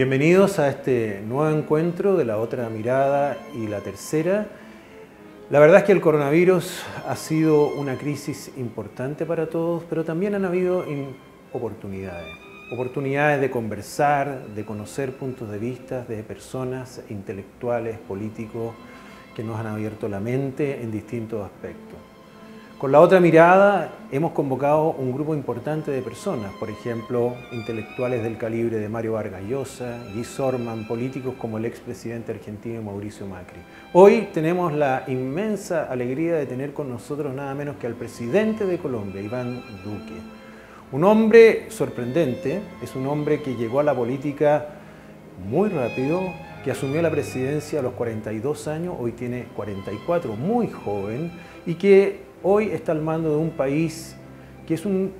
Bienvenidos a este nuevo encuentro de La Otra Mirada y la tercera. La verdad es que el coronavirus ha sido una crisis importante para todos, pero también han habido oportunidades. Oportunidades de conversar, de conocer puntos de vista de personas intelectuales, políticos, que nos han abierto la mente en distintos aspectos. Con La Otra Mirada hemos convocado un grupo importante de personas, por ejemplo, intelectuales del calibre de Mario Vargas Llosa, Guy Sorman, políticos como el expresidente argentino Mauricio Macri. Hoy tenemos la inmensa alegría de tener con nosotros nada menos que al presidente de Colombia, Iván Duque. Un hombre sorprendente, es un hombre que llegó a la política muy rápido, que asumió la presidencia a los 42 años, hoy tiene 44, muy joven, y que hoy está al mando de un país que es un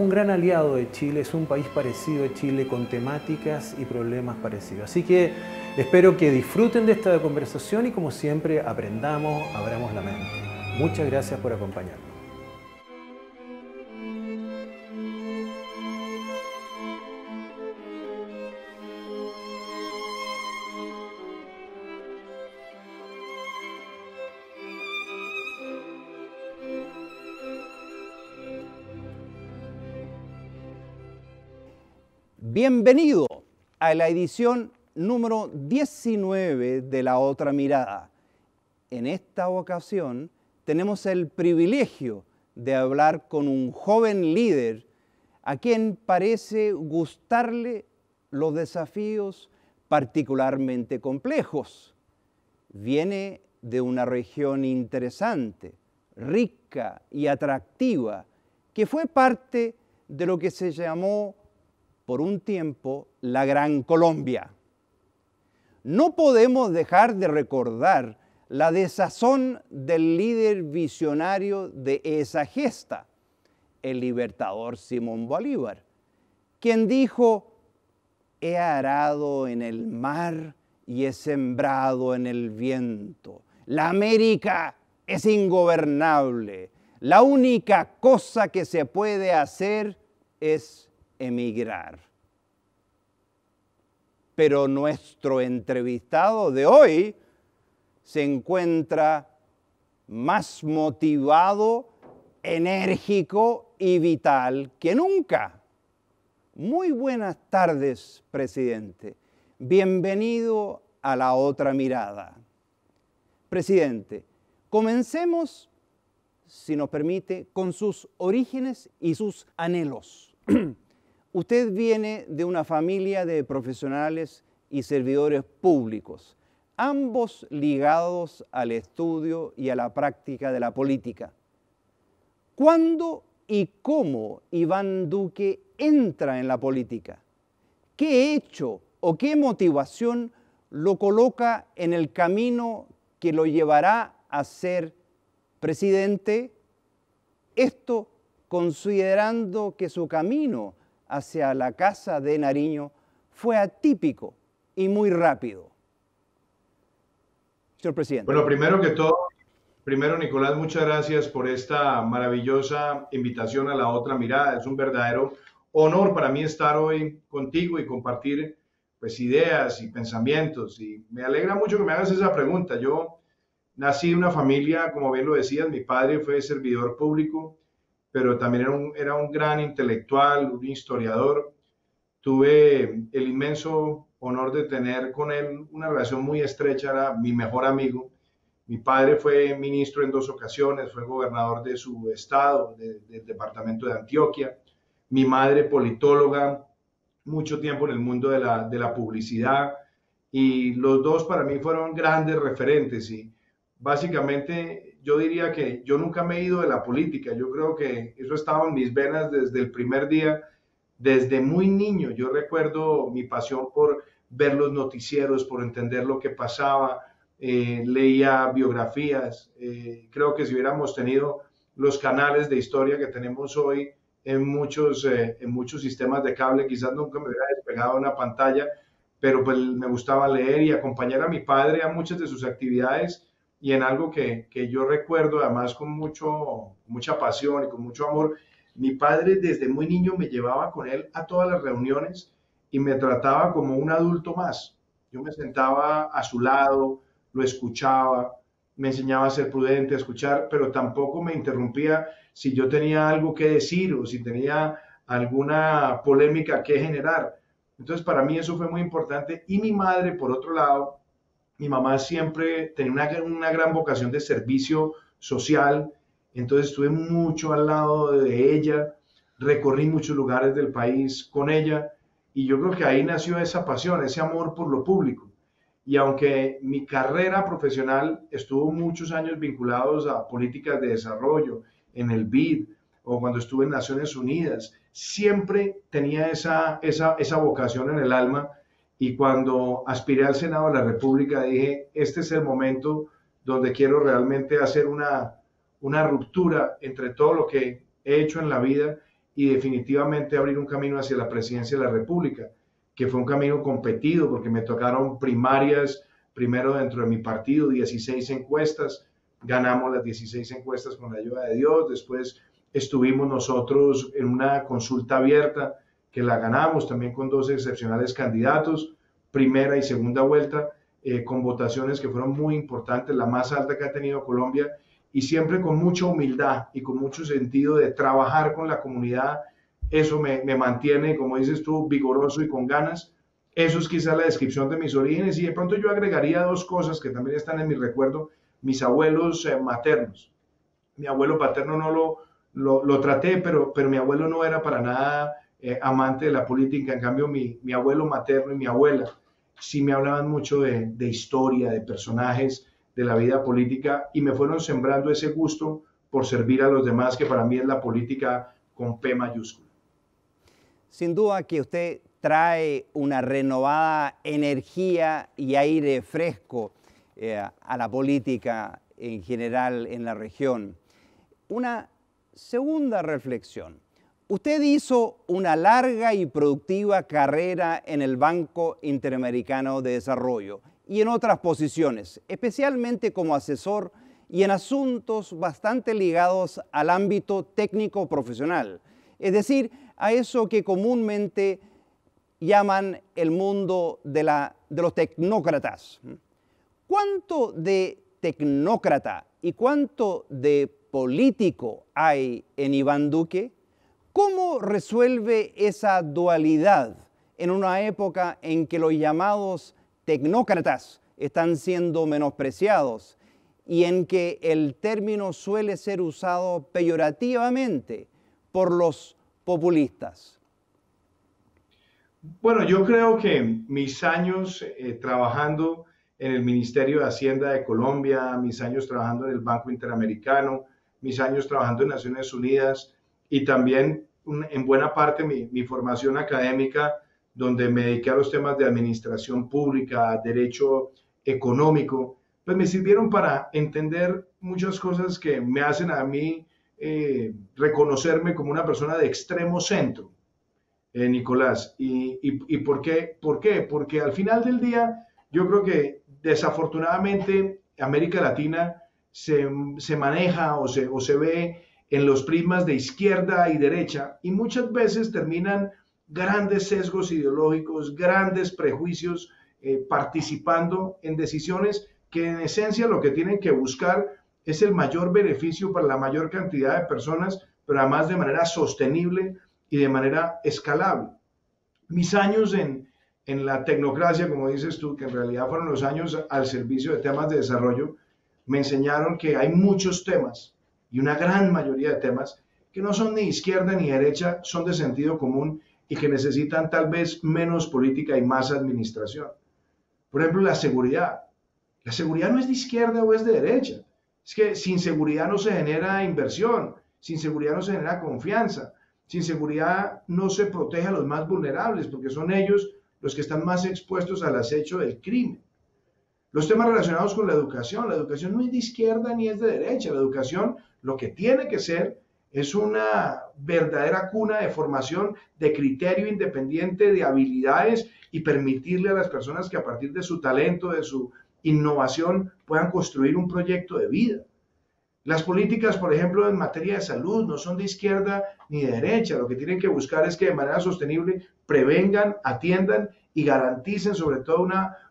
gran aliado de Chile, es un país parecido a Chile con temáticas y problemas parecidos. Así que espero que disfruten de esta conversación y como siempre aprendamos, abramos la mente. Muchas gracias por acompañarnos. Bienvenido a la edición número 19 de La Otra Mirada. En esta ocasión tenemos el privilegio de hablar con un joven líder a quien parece gustarle los desafíos particularmente complejos. Viene de una región interesante, rica y atractiva, que fue parte de lo que se llamó por un tiempo la Gran Colombia. No podemos dejar de recordar la desazón del líder visionario de esa gesta, el libertador Simón Bolívar, quien dijo: he arado en el mar y he sembrado en el viento. La América es ingobernable. La única cosa que se puede hacer es emigrar. Pero nuestro entrevistado de hoy se encuentra más motivado, enérgico y vital que nunca. Muy buenas tardes, presidente. Bienvenido a La Otra Mirada. Presidente, comencemos, si nos permite, con sus orígenes y sus anhelos. Usted viene de una familia de profesionales y servidores públicos, ambos ligados al estudio y a la práctica de la política. ¿Cuándo y cómo Iván Duque entra en la política? ¿Qué hecho o qué motivación lo coloca en el camino que lo llevará a ser presidente? Esto considerando que su camino hacia la Casa de Nariño fue atípico y muy rápido. Señor presidente. Bueno, primero que todo, Nicolás, muchas gracias por esta maravillosa invitación a La Otra Mirada. Es un verdadero honor para mí estar hoy contigo y compartir pues ideas y pensamientos. Y me alegra mucho que me hagas esa pregunta. Yo nací en una familia, como bien lo decías, mi padre fue servidor público, pero también era un gran intelectual, un historiador. Tuve el inmenso honor de tener con él una relación muy estrecha, era mi mejor amigo. Mi padre fue ministro en 2 ocasiones, fue gobernador de su estado, del departamento de Antioquia. Mi madre politóloga, mucho tiempo en el mundo de la publicidad, y los dos para mí fueron grandes referentes. Y básicamente yo diría que yo nunca me he ido de la política. Yo creo que eso estaba en mis venas desde el primer día, desde muy niño. Yo recuerdo mi pasión por ver los noticieros, por entender lo que pasaba. Leía biografías. Creo que si hubiéramos tenido los canales de historia que tenemos hoy en muchos sistemas de cable, quizás nunca me hubiera despegado una pantalla, pero pues me gustaba leer y acompañar a mi padre a muchas de sus actividades. Y en algo que yo recuerdo además con mucha pasión y con mucho amor, mi padre desde muy niño me llevaba con él a todas las reuniones y me trataba como un adulto más. Yo me sentaba a su lado, lo escuchaba, me enseñaba a ser prudente, a escuchar, pero tampoco me interrumpía si yo tenía algo que decir o si tenía alguna polémica que generar. Entonces, para mí eso fue muy importante. Y mi madre, por otro lado, mi mamá siempre tenía una gran vocación de servicio social, entonces estuve mucho al lado de ella, recorrí muchos lugares del país con ella y yo creo que ahí nació esa pasión, ese amor por lo público. Y aunque mi carrera profesional estuvo muchos años vinculados a políticas de desarrollo, en el BID o cuando estuve en Naciones Unidas, siempre tenía esa vocación en el alma y cuando aspiré al Senado de la República dije, este es el momento donde quiero realmente hacer una ruptura entre todo lo que he hecho en la vida y definitivamente abrir un camino hacia la presidencia de la República, que fue un camino competido porque me tocaron primarias, primero dentro de mi partido, 16 encuestas, ganamos las 16 encuestas con la ayuda de Dios, después estuvimos nosotros en una consulta abierta que la ganamos también con dos excepcionales candidatos, primera y segunda vuelta, con votaciones que fueron muy importantes, la más alta que ha tenido Colombia, y siempre con mucha humildad y con mucho sentido de trabajar con la comunidad. Eso me mantiene, como dices tú, vigoroso y con ganas. Eso es quizá la descripción de mis orígenes y de pronto yo agregaría dos cosas que también están en mi recuerdo, mis abuelos maternos. Mi abuelo paterno no lo traté, pero mi abuelo no era para nada amante de la política. En cambio, mi abuelo materno y mi abuela sí me hablaban mucho de historia, de personajes, de la vida política y me fueron sembrando ese gusto por servir a los demás, que para mí es la política con P mayúscula. Sin duda que usted trae una renovada energía y aire fresco a la política en general en la región. Una segunda reflexión. Usted hizo una larga y productiva carrera en el Banco Interamericano de Desarrollo y en otras posiciones, especialmente como asesor y en asuntos bastante ligados al ámbito técnico profesional, es decir, a eso que comúnmente llaman el mundo de los tecnócratas. ¿Cuánto de tecnócrata y cuánto de político hay en Iván Duque? ¿Cómo resuelve esa dualidad en una época en que los llamados tecnócratas están siendo menospreciados y en que el término suele ser usado peyorativamente por los populistas? Bueno, yo creo que mis años trabajando en el Ministerio de Hacienda de Colombia, mis años trabajando en el Banco Interamericano, mis años trabajando en Naciones Unidas y también en buena parte mi formación académica, donde me dediqué a los temas de administración pública, derecho económico, pues me sirvieron para entender muchas cosas que me hacen a mí reconocerme como una persona de extremo centro, Nicolás. ¿Y por qué? ¿Por qué? Porque al final del día yo creo que desafortunadamente América Latina se maneja o se ve en los prismas de izquierda y derecha y muchas veces terminan grandes sesgos ideológicos, grandes prejuicios participando en decisiones que en esencia lo que tienen que buscar es el mayor beneficio para la mayor cantidad de personas, pero además de manera sostenible y de manera escalable. Mis años en la tecnocracia, como dices tú, que en realidad fueron los años al servicio de temas de desarrollo, me enseñaron que hay muchos temas y una gran mayoría de temas que no son ni izquierda ni derecha, son de sentido común y que necesitan tal vez menos política y más administración. Por ejemplo, la seguridad. La seguridad no es de izquierda o es de derecha. Es que sin seguridad no se genera inversión, sin seguridad no se genera confianza, sin seguridad no se protege a los más vulnerables, porque son ellos los que están más expuestos al acecho del crimen. Los temas relacionados con la educación no es de izquierda ni es de derecha. La educación lo que tiene que ser es una verdadera cuna de formación de criterio independiente, de habilidades y permitirle a las personas que a partir de su talento, de su innovación, puedan construir un proyecto de vida. Las políticas, por ejemplo, en materia de salud no son de izquierda ni de derecha. Lo que tienen que buscar es que de manera sostenible prevengan, atiendan y garanticen sobre todo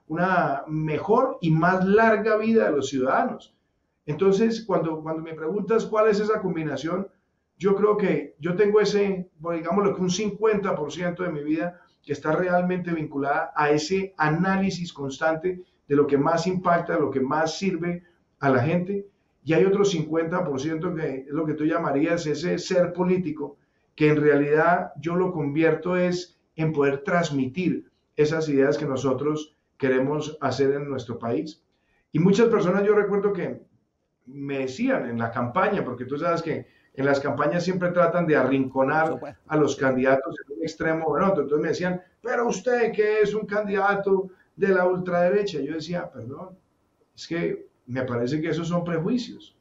una mejor y más larga vida de los ciudadanos. Entonces, cuando me preguntas cuál es esa combinación, yo creo que yo tengo ese, digámoslo que un 50% de mi vida que está realmente vinculada a ese análisis constante de lo que más impacta, de lo que más sirve a la gente. Y hay otro 50% que es lo que tú llamarías ese ser político, que en realidad yo lo convierto es en poder transmitir esas ideas que nosotros queremos hacer en nuestro país. Y muchas personas yo recuerdo que me decían en la campaña, porque tú sabes que en las campañas siempre tratan de arrinconar a los candidatos en un extremo o en otro. Entonces me decían, pero usted que es un candidato de la ultraderecha. Yo decía, perdón, es que me parece que esos son prejuicios.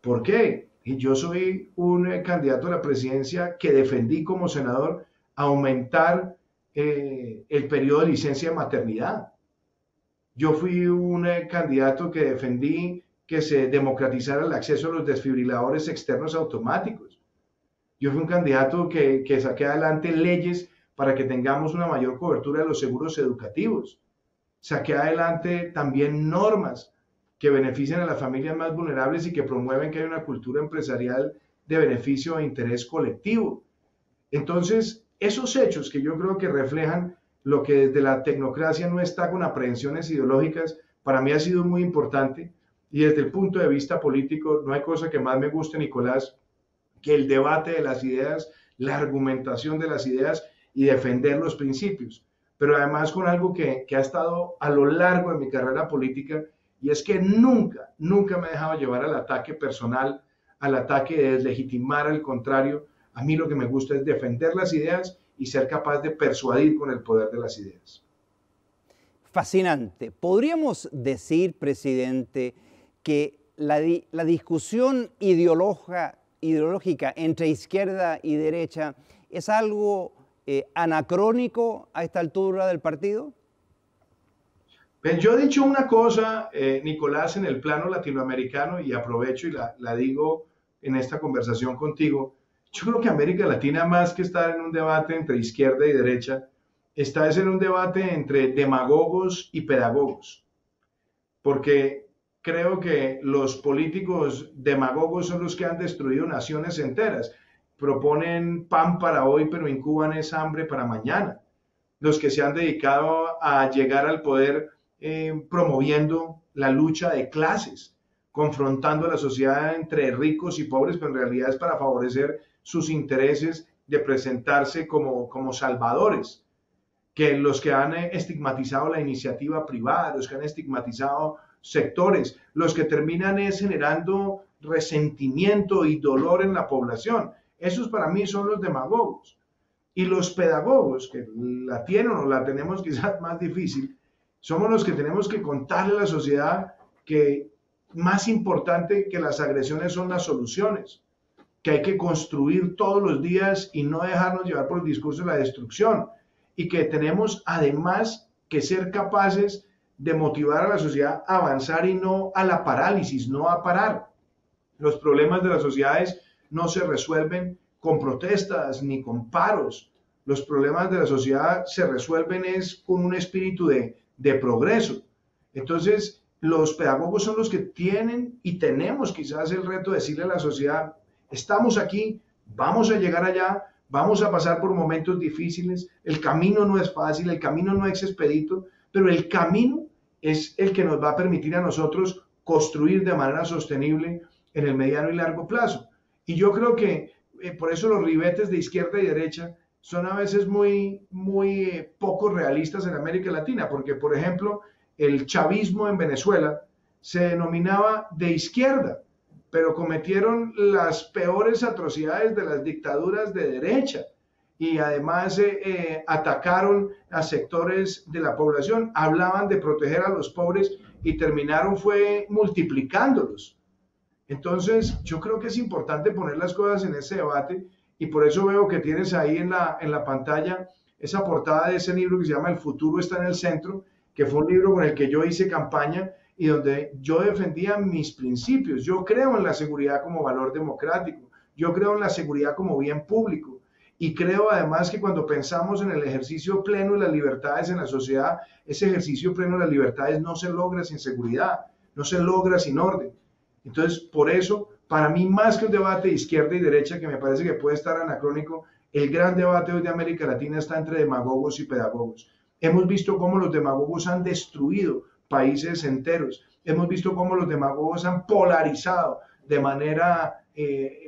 ¿Por qué? Y yo soy un candidato a la presidencia que defendí como senador aumentar el periodo de licencia de maternidad. Yo fui un candidato que defendí que se democratizara el acceso a los desfibriladores externos automáticos. Yo fui un candidato que saqué adelante leyes para que tengamos una mayor cobertura de los seguros educativos. Saqué adelante también normas que benefician a las familias más vulnerables y que promueven que haya una cultura empresarial de beneficio e interés colectivo. Entonces, esos hechos que yo creo que reflejan lo que desde la tecnocracia no está con aprehensiones ideológicas, para mí ha sido muy importante. Y desde el punto de vista político, no hay cosa que más me guste, Nicolás, que el debate de las ideas, la argumentación de las ideas y defender los principios. Pero además con algo que ha estado a lo largo de mi carrera política, y es que nunca me he dejado llevar al ataque personal, al ataque de deslegitimar, al contrario. A mí lo que me gusta es defender las ideas y ser capaz de persuadir con el poder de las ideas. Fascinante. ¿Podríamos decir, presidente, que la discusión ideológica entre izquierda y derecha es algo anacrónico a esta altura del partido? Yo he dicho una cosa, Nicolás, en el plano latinoamericano, y aprovecho y la digo en esta conversación contigo. Yo creo que América Latina, más que estar en un debate entre izquierda y derecha, está en un debate entre demagogos y pedagogos. Porque creo que los políticos demagogos son los que han destruido naciones enteras. Proponen pan para hoy, pero incuban esa hambre para mañana. Los que se han dedicado a llegar al poder promoviendo la lucha de clases, confrontando a la sociedad entre ricos y pobres, pero en realidad es para favorecer sus intereses de presentarse como salvadores, que los que han estigmatizado la iniciativa privada, los que han estigmatizado sectores, los que terminan es generando resentimiento y dolor en la población. Esos para mí son los demagogos. Y los pedagogos, que la tienen o la tenemos quizás más difícil, somos los que tenemos que contarle a la sociedad que más importante que las agresiones son las soluciones, que hay que construir todos los días y no dejarnos llevar por el discurso de la destrucción, y que tenemos además que ser capaces de motivar a la sociedad a avanzar y no a la parálisis, no a parar. Los problemas de las sociedades no se resuelven con protestas ni con paros. Los problemas de la sociedad se resuelven es con un espíritu de progreso. Entonces, los pedagogos son los que tienen y tenemos quizás el reto de decirle a la sociedad, estamos aquí, vamos a llegar allá, vamos a pasar por momentos difíciles, el camino no es fácil, el camino no es expedito, pero el camino es el que nos va a permitir a nosotros construir de manera sostenible en el mediano y largo plazo. Y yo creo que por eso los ribetes de izquierda y derecha son a veces muy poco realistas en América Latina, porque por ejemplo el chavismo en Venezuela se denominaba de izquierda, pero cometieron las peores atrocidades de las dictaduras de derecha y además atacaron a sectores de la población, hablaban de proteger a los pobres y terminaron fue multiplicándolos. Entonces yo creo que es importante poner las cosas en ese debate y por eso veo que tienes ahí en la pantalla esa portada de ese libro que se llama El futuro está en el centro, que fue un libro con el que yo hice campaña y donde yo defendía mis principios. Yo creo en la seguridad como valor democrático, yo creo en la seguridad como bien público y creo además que cuando pensamos en el ejercicio pleno de las libertades en la sociedad, ese ejercicio pleno de las libertades no se logra sin seguridad, no se logra sin orden. Entonces, por eso, para mí, más que un debate de izquierda y derecha, que me parece que puede estar anacrónico, el gran debate hoy de América Latina está entre demagogos y pedagogos. Hemos visto cómo los demagogos han destruido países enteros. Hemos visto cómo los demagogos han polarizado de manera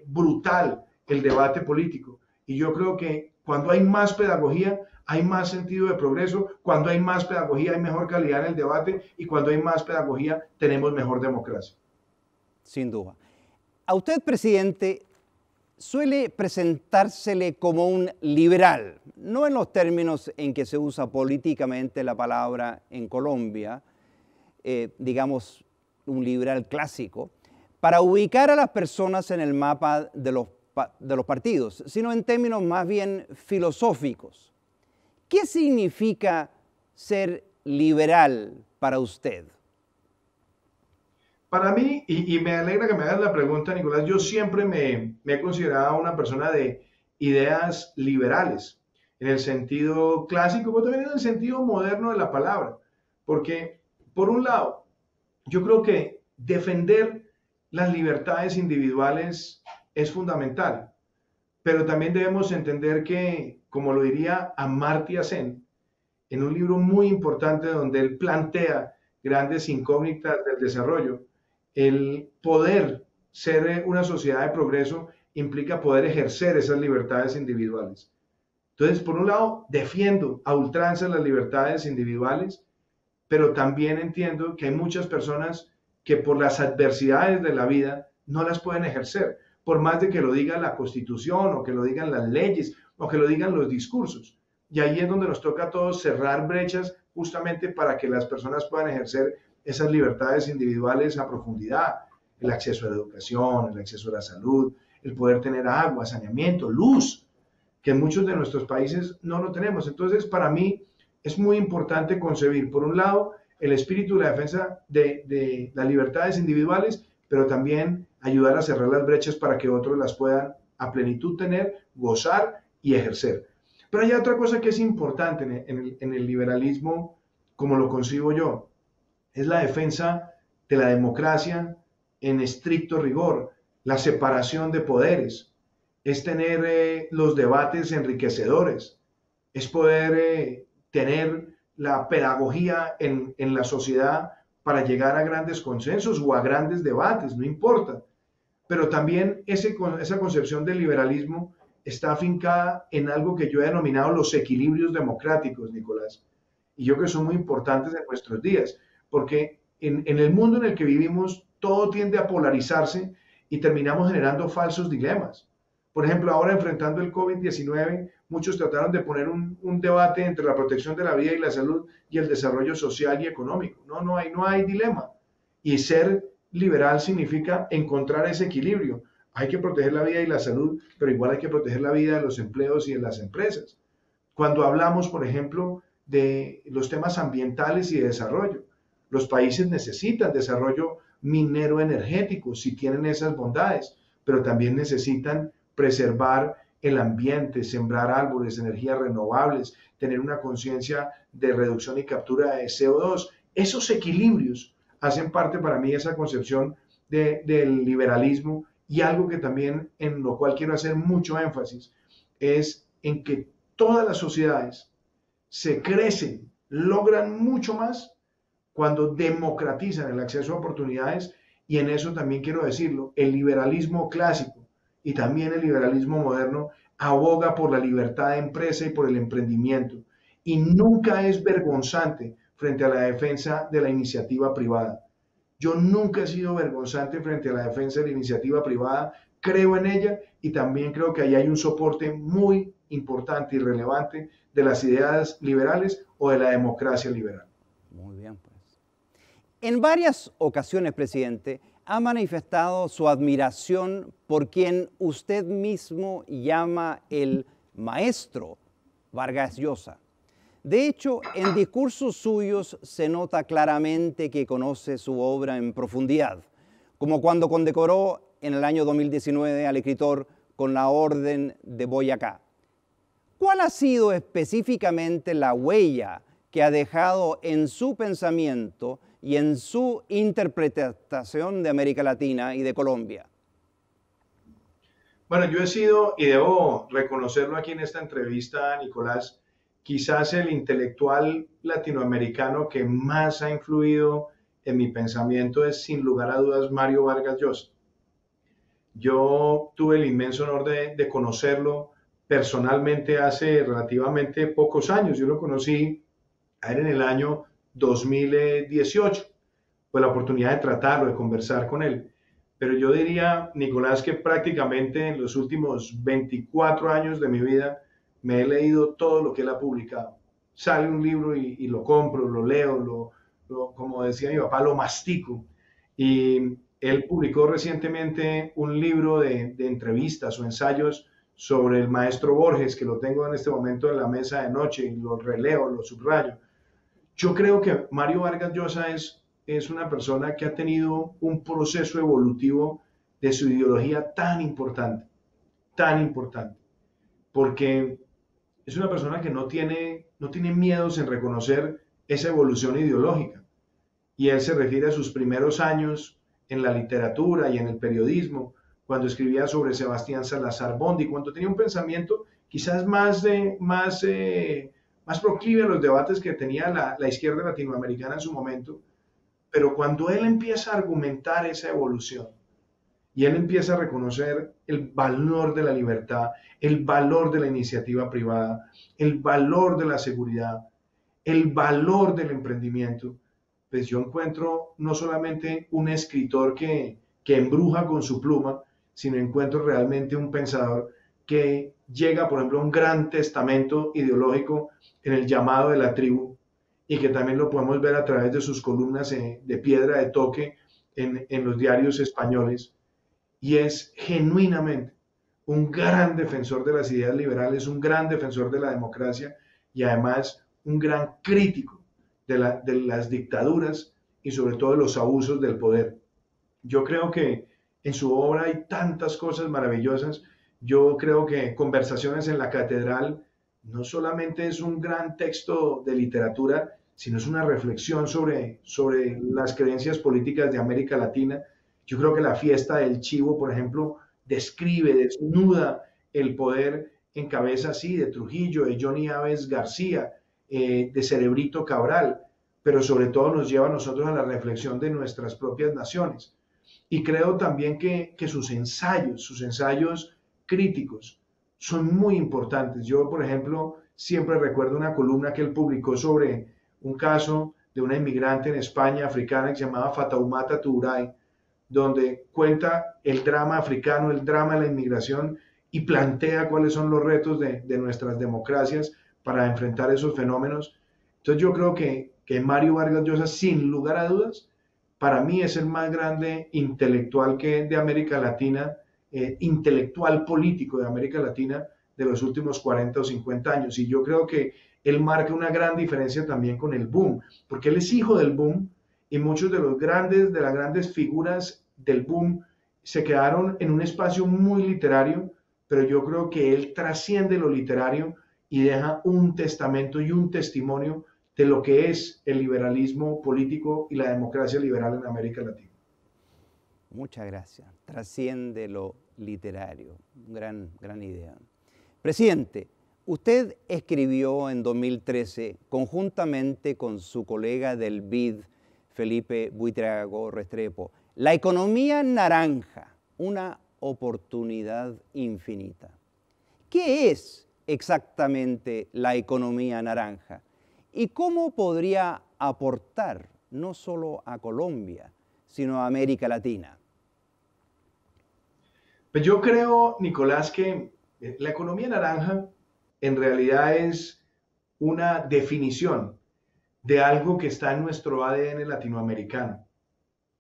brutal el debate político. Y yo creo que cuando hay más pedagogía, hay más sentido de progreso. Cuando hay más pedagogía, hay mejor calidad en el debate. Y cuando hay más pedagogía, tenemos mejor democracia. Sin duda. A usted, presidente, suele presentársele como un liberal, no en los términos en que se usa políticamente la palabra en Colombia, digamos un liberal clásico, para ubicar a las personas en el mapa de los partidos, sino en términos más bien filosóficos. ¿Qué significa ser liberal para usted? Para mí, y me alegra que me hagas la pregunta, Nicolás, yo siempre me he considerado una persona de ideas liberales, en el sentido clásico, pero también en el sentido moderno de la palabra. Porque, por un lado, yo creo que defender las libertades individuales es fundamental, pero también debemos entender que, como lo diría Amartya Sen, en un libro muy importante donde él plantea grandes incógnitas del desarrollo, el poder ser una sociedad de progreso implica poder ejercer esas libertades individuales. Entonces, por un lado, defiendo a ultranza las libertades individuales, pero también entiendo que hay muchas personas que por las adversidades de la vida no las pueden ejercer, por más de que lo diga la Constitución o que lo digan las leyes o que lo digan los discursos. Y ahí es donde nos toca a todos cerrar brechas justamente para que las personas puedan ejercer esas libertades individuales a profundidad, el acceso a la educación, el acceso a la salud, el poder tener agua, saneamiento, luz, que en muchos de nuestros países no lo tenemos. Entonces, para mí es muy importante concebir, por un lado, el espíritu de la defensa de las libertades individuales, pero también ayudar a cerrar las brechas para que otros las puedan a plenitud tener, gozar y ejercer. Pero hay otra cosa que es importante en el liberalismo, como lo concibo yo, es la defensa de la democracia en estricto rigor, la separación de poderes, es tener los debates enriquecedores, es poder tener la pedagogía en la sociedad para llegar a grandes consensos o a grandes debates, no importa. Pero también esa concepción del liberalismo está afincada en algo que yo he denominado los equilibrios democráticos, Nicolás, y yo creo que son muy importantes en nuestros días, porque en el mundo en el que vivimos todo tiende a polarizarse y terminamos generando falsos dilemas. Por ejemplo, ahora enfrentando el COVID-19, muchos trataron de poner un debate entre la protección de la vida y la salud y el desarrollo social y económico. No hay dilema. Y ser liberal significa encontrar ese equilibrio. Hay que proteger la vida y la salud, pero igual hay que proteger la vida de los empleos y de las empresas. Cuando hablamos, por ejemplo, de los temas ambientales y de desarrollo, los países necesitan desarrollo minero energético si tienen esas bondades, pero también necesitan preservar el ambiente, sembrar árboles, energías renovables, tener una conciencia de reducción y captura de CO2. Esos equilibrios hacen parte para mí de esa concepción del liberalismo, y algo que también en lo cual quiero hacer mucho énfasis es en que todas las sociedades se crecen, logran mucho más cuando democratizan el acceso a oportunidades, y en eso también quiero decirlo, el liberalismo clásico y también el liberalismo moderno aboga por la libertad de empresa y por el emprendimiento, y nunca es vergonzante frente a la defensa de la iniciativa privada. Yo nunca he sido vergonzante frente a la defensa de la iniciativa privada, creo en ella y también creo que ahí hay un soporte muy importante y relevante de las ideas liberales o de la democracia liberal. Muy bien, pues. En varias ocasiones, presidente, ha manifestado su admiración por quien usted mismo llama el maestro Vargas Llosa. De hecho, en discursos suyos se nota claramente que conoce su obra en profundidad, como cuando condecoró en el año 2019 al escritor con la Orden de Boyacá. ¿Cuál ha sido específicamente la huella que ha dejado en su pensamiento y en su interpretación de América Latina y de Colombia? Bueno, yo he sido, y debo reconocerlo aquí en esta entrevista, Nicolás, quizás el intelectual latinoamericano que más ha influido en mi pensamiento es, sin lugar a dudas, Mario Vargas Llosa. Yo tuve el inmenso honor de conocerlo personalmente hace relativamente pocos años. Yo lo conocí a él en el año 2018. Pues la oportunidad de tratarlo, de conversar con él. Pero yo diría, Nicolás, que prácticamente en los últimos 24 años de mi vida me he leído todo lo que él ha publicado. Sale un libro y lo compro, lo leo, como decía mi papá, lo mastico. Y él publicó recientemente un libro de entrevistas o ensayos sobre el maestro Borges, que lo tengo en este momento en la mesa de noche y lo releo, lo subrayo. Yo creo que Mario Vargas Llosa es una persona que ha tenido un proceso evolutivo de su ideología tan importante, porque es una persona que no tiene miedos en reconocer esa evolución ideológica. Y él se refiere a sus primeros años en la literatura y en el periodismo, cuando escribía sobre Sebastián Salazar Bondi, cuando tenía un pensamiento quizás más proclive a los debates que tenía la izquierda latinoamericana en su momento, pero cuando él empieza a argumentar esa evolución y él empieza a reconocer el valor de la libertad, el valor de la iniciativa privada, el valor de la seguridad, el valor del emprendimiento, pues yo encuentro no solamente un escritor que embruja con su pluma, sino encuentro realmente un pensador que llega, por ejemplo, a un gran testamento ideológico en el llamado de la tribu, y que también lo podemos ver a través de sus columnas de piedra de toque en los diarios españoles, y es genuinamente un gran defensor de las ideas liberales, un gran defensor de la democracia y además un gran crítico de las dictaduras y sobre todo de los abusos del poder. Yo creo que en su obra hay tantas cosas maravillosas. Yo creo que Conversaciones en la Catedral no solamente es un gran texto de literatura, sino es una reflexión sobre las creencias políticas de América Latina. Yo creo que La Fiesta del Chivo, por ejemplo, describe, desnuda el poder en cabeza así de Trujillo, de Johnny Aves García, de Cerebrito Cabral, pero sobre todo nos lleva a nosotros a la reflexión de nuestras propias naciones. Y creo también que sus ensayos críticos son muy importantes. Yo, por ejemplo, siempre recuerdo una columna que él publicó sobre un caso de una inmigrante en España africana que se llamaba Fatoumata Touray, donde cuenta el drama africano, el drama de la inmigración y plantea cuáles son los retos de nuestras democracias para enfrentar esos fenómenos. Entonces yo creo que Mario Vargas Llosa, sin lugar a dudas, para mí es el más grande intelectual de América Latina, intelectual político de América Latina de los últimos 40 o 50 años. Y yo creo que él marca una gran diferencia también con el boom, porque él es hijo del boom y muchos de las grandes figuras del boom se quedaron en un espacio muy literario, pero yo creo que él trasciende lo literario y deja un testamento y un testimonio de lo que es el liberalismo político y la democracia liberal en América Latina. Muchas gracias. Trasciende lo literario. Gran idea. Presidente, usted escribió en 2013, conjuntamente con su colega del BID, Felipe Buitrago Restrepo, La economía naranja, una oportunidad infinita. ¿Qué es exactamente la economía naranja? ¿Y cómo podría aportar no solo a Colombia, sino a América Latina? Pues yo creo, Nicolás, que la economía naranja en realidad es una definición de algo que está en nuestro ADN latinoamericano,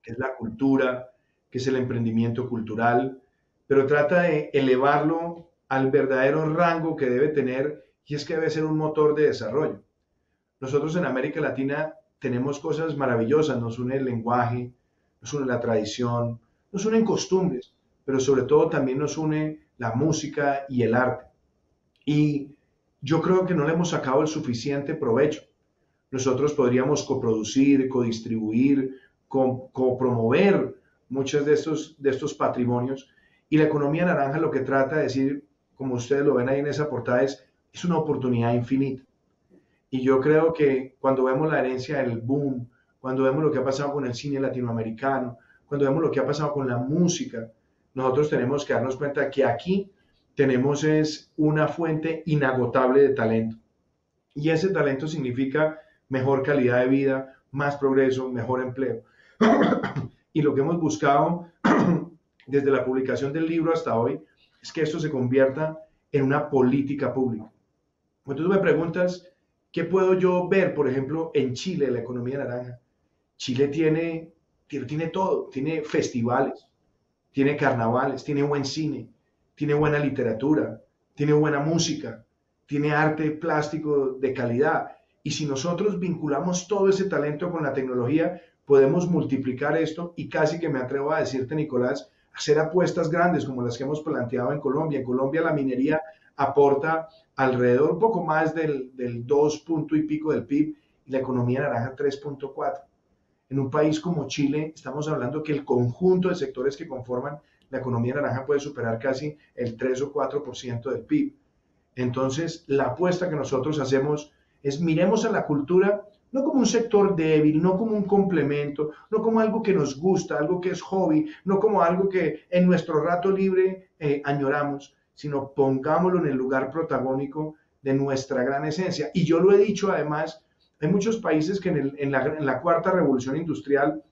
que es la cultura, que es el emprendimiento cultural, pero trata de elevarlo al verdadero rango que debe tener, y es que debe ser un motor de desarrollo. Nosotros en América Latina tenemos cosas maravillosas, nos une el lenguaje, nos une la tradición, nos unen costumbres, pero sobre todo también nos une la música y el arte. Y yo creo que no le hemos sacado el suficiente provecho. Nosotros podríamos coproducir, codistribuir, copromover muchos de estos patrimonios. Y la economía naranja lo que trata de decir, como ustedes lo ven ahí en esa portada, es una oportunidad infinita. Y yo creo que cuando vemos la herencia del boom, cuando vemos lo que ha pasado con el cine latinoamericano, cuando vemos lo que ha pasado con la música, nosotros tenemos que darnos cuenta que aquí tenemos es una fuente inagotable de talento. Y ese talento significa mejor calidad de vida, más progreso, mejor empleo. Y lo que hemos buscado desde la publicación del libro hasta hoy es que esto se convierta en una política pública. Cuando tú me preguntas, ¿qué puedo yo ver, por ejemplo, en Chile, la economía naranja? Chile tiene todo, tiene festivales, tiene carnavales, tiene buen cine, tiene buena literatura, tiene buena música, tiene arte plástico de calidad. Y si nosotros vinculamos todo ese talento con la tecnología, podemos multiplicar esto y casi que me atrevo a decirte, Nicolás, hacer apuestas grandes como las que hemos planteado en Colombia. En Colombia la minería aporta alrededor un poco más del 2 punto y pico del PIB y la economía naranja 3.4. En un país como Chile estamos hablando que el conjunto de sectores que conforman la economía naranja puede superar casi el 3 o 4% del PIB. Entonces, la apuesta que nosotros hacemos es miremos a la cultura no como un sector débil, no como un complemento, no como algo que nos gusta, algo que es hobby, no como algo que en nuestro rato libre añoramos, sino pongámoslo en el lugar protagónico de nuestra gran esencia. Y yo lo he dicho además, hay muchos países que en la cuarta revolución industrial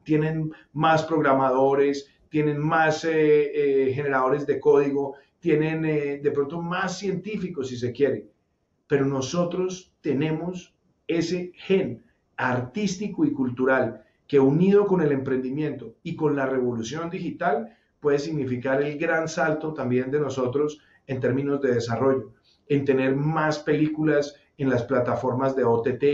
tienen más programadores, tienen más generadores de código, tienen de pronto más científicos si se quiere, pero nosotros tenemos ese gen artístico y cultural que unido con el emprendimiento y con la revolución digital puede significar el gran salto también de nosotros en términos de desarrollo, en tener más películas en las plataformas de OTT,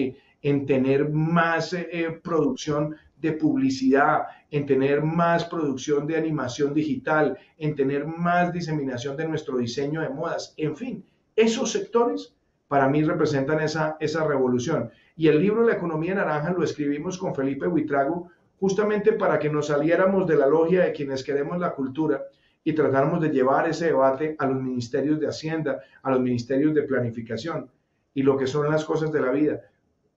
en tener más producción de publicidad, en tener más producción de animación digital, en tener más diseminación de nuestro diseño de modas, en fin, esos sectores para mí representan esa revolución. Y el libro La economía naranja lo escribimos con Felipe Buitrago justamente para que nos saliéramos de la logia de quienes queremos la cultura y tratáramos de llevar ese debate a los ministerios de Hacienda, a los ministerios de Planificación y lo que son las cosas de la vida.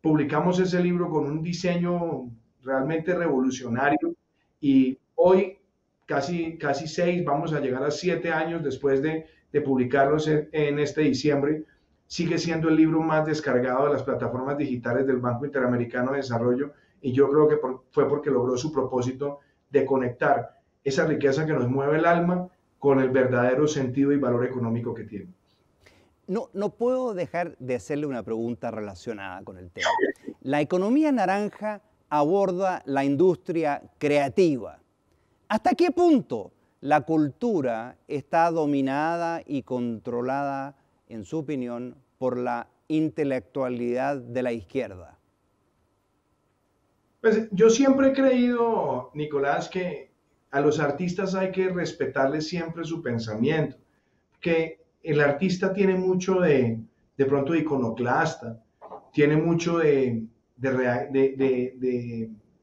Publicamos ese libro con un diseño realmente revolucionario y hoy, casi 6, vamos a llegar a 7 años después de publicarlos en este diciembre, sigue siendo el libro más descargado de las plataformas digitales del Banco Interamericano de Desarrollo y yo creo que fue porque logró su propósito de conectar esa riqueza que nos mueve el alma con el verdadero sentido y valor económico que tiene. No puedo dejar de hacerle una pregunta relacionada con el tema. La economía naranja aborda la industria creativa. ¿Hasta qué punto la cultura está dominada y controlada, en su opinión, por la intelectualidad de la izquierda? Pues yo siempre he creído, Nicolás, que a los artistas hay que respetarles siempre su pensamiento, que el artista tiene mucho de pronto de iconoclasta, tiene mucho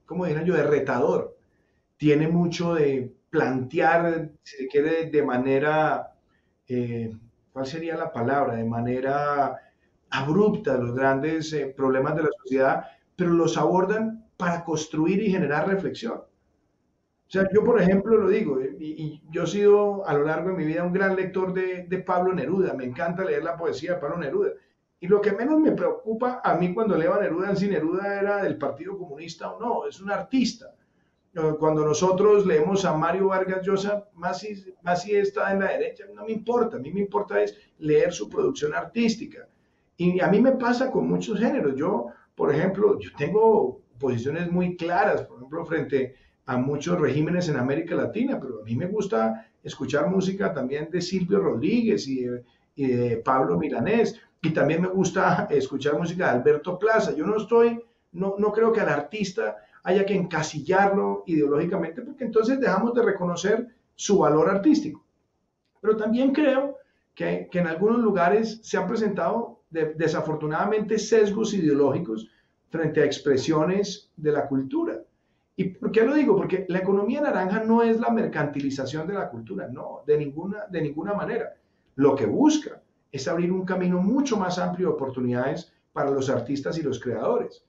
¿cómo diría yo?, de retador, tiene mucho de plantear, si se quiere, de manera, ¿cuál sería la palabra?, de manera abrupta los grandes problemas de la sociedad, pero los abordan para construir y generar reflexión. O sea, yo por ejemplo lo digo, y yo he sido a lo largo de mi vida un gran lector de Pablo Neruda, me encanta leer la poesía de Pablo Neruda. Y lo que menos me preocupa a mí cuando leo a Neruda es si Neruda era del Partido Comunista o no, es un artista. Cuando nosotros leemos a Mario Vargas Llosa, más si está en la derecha, no me importa, a mí me importa es leer su producción artística. Y a mí me pasa con muchos géneros. Yo, por ejemplo, yo tengo posiciones muy claras, por ejemplo, frente a muchos regímenes en América Latina, pero a mí me gusta escuchar música también de Silvio Rodríguez y de Pablo Milanés. y también me gusta escuchar música de Alberto Plaza. Yo no creo que al artista haya que encasillarlo ideológicamente, porque entonces dejamos de reconocer su valor artístico. Pero también creo que en algunos lugares se han presentado desafortunadamente sesgos ideológicos frente a expresiones de la cultura. ¿Y por qué lo digo? Porque la economía naranja no es la mercantilización de la cultura, no, de ninguna manera. Lo que busca es abrir un camino mucho más amplio de oportunidades para los artistas y los creadores.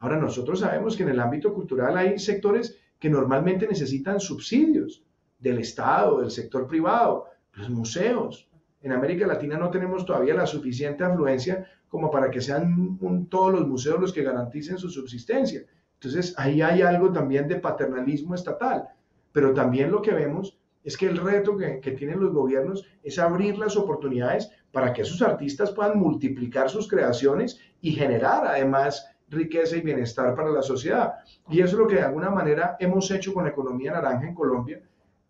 Ahora, nosotros sabemos que en el ámbito cultural hay sectores que normalmente necesitan subsidios del Estado, del sector privado, los museos. En América Latina no tenemos todavía la suficiente afluencia como para que sean todos los museos los que garanticen su subsistencia. Entonces, ahí hay algo también de paternalismo estatal, pero también lo que vemos es que el reto que tienen los gobiernos es abrir las oportunidades para que esos artistas puedan multiplicar sus creaciones y generar además riqueza y bienestar para la sociedad. Y eso es lo que de alguna manera hemos hecho con la economía naranja en Colombia.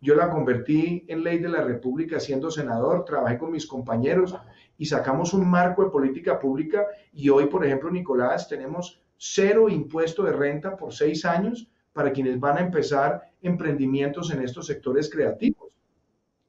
Yo la convertí en ley de la República siendo senador, trabajé con mis compañeros y sacamos un marco de política pública y hoy, por ejemplo, Nicolás, tenemos 0 impuesto de renta por 6 años para quienes van a empezar emprendimientos en estos sectores creativos.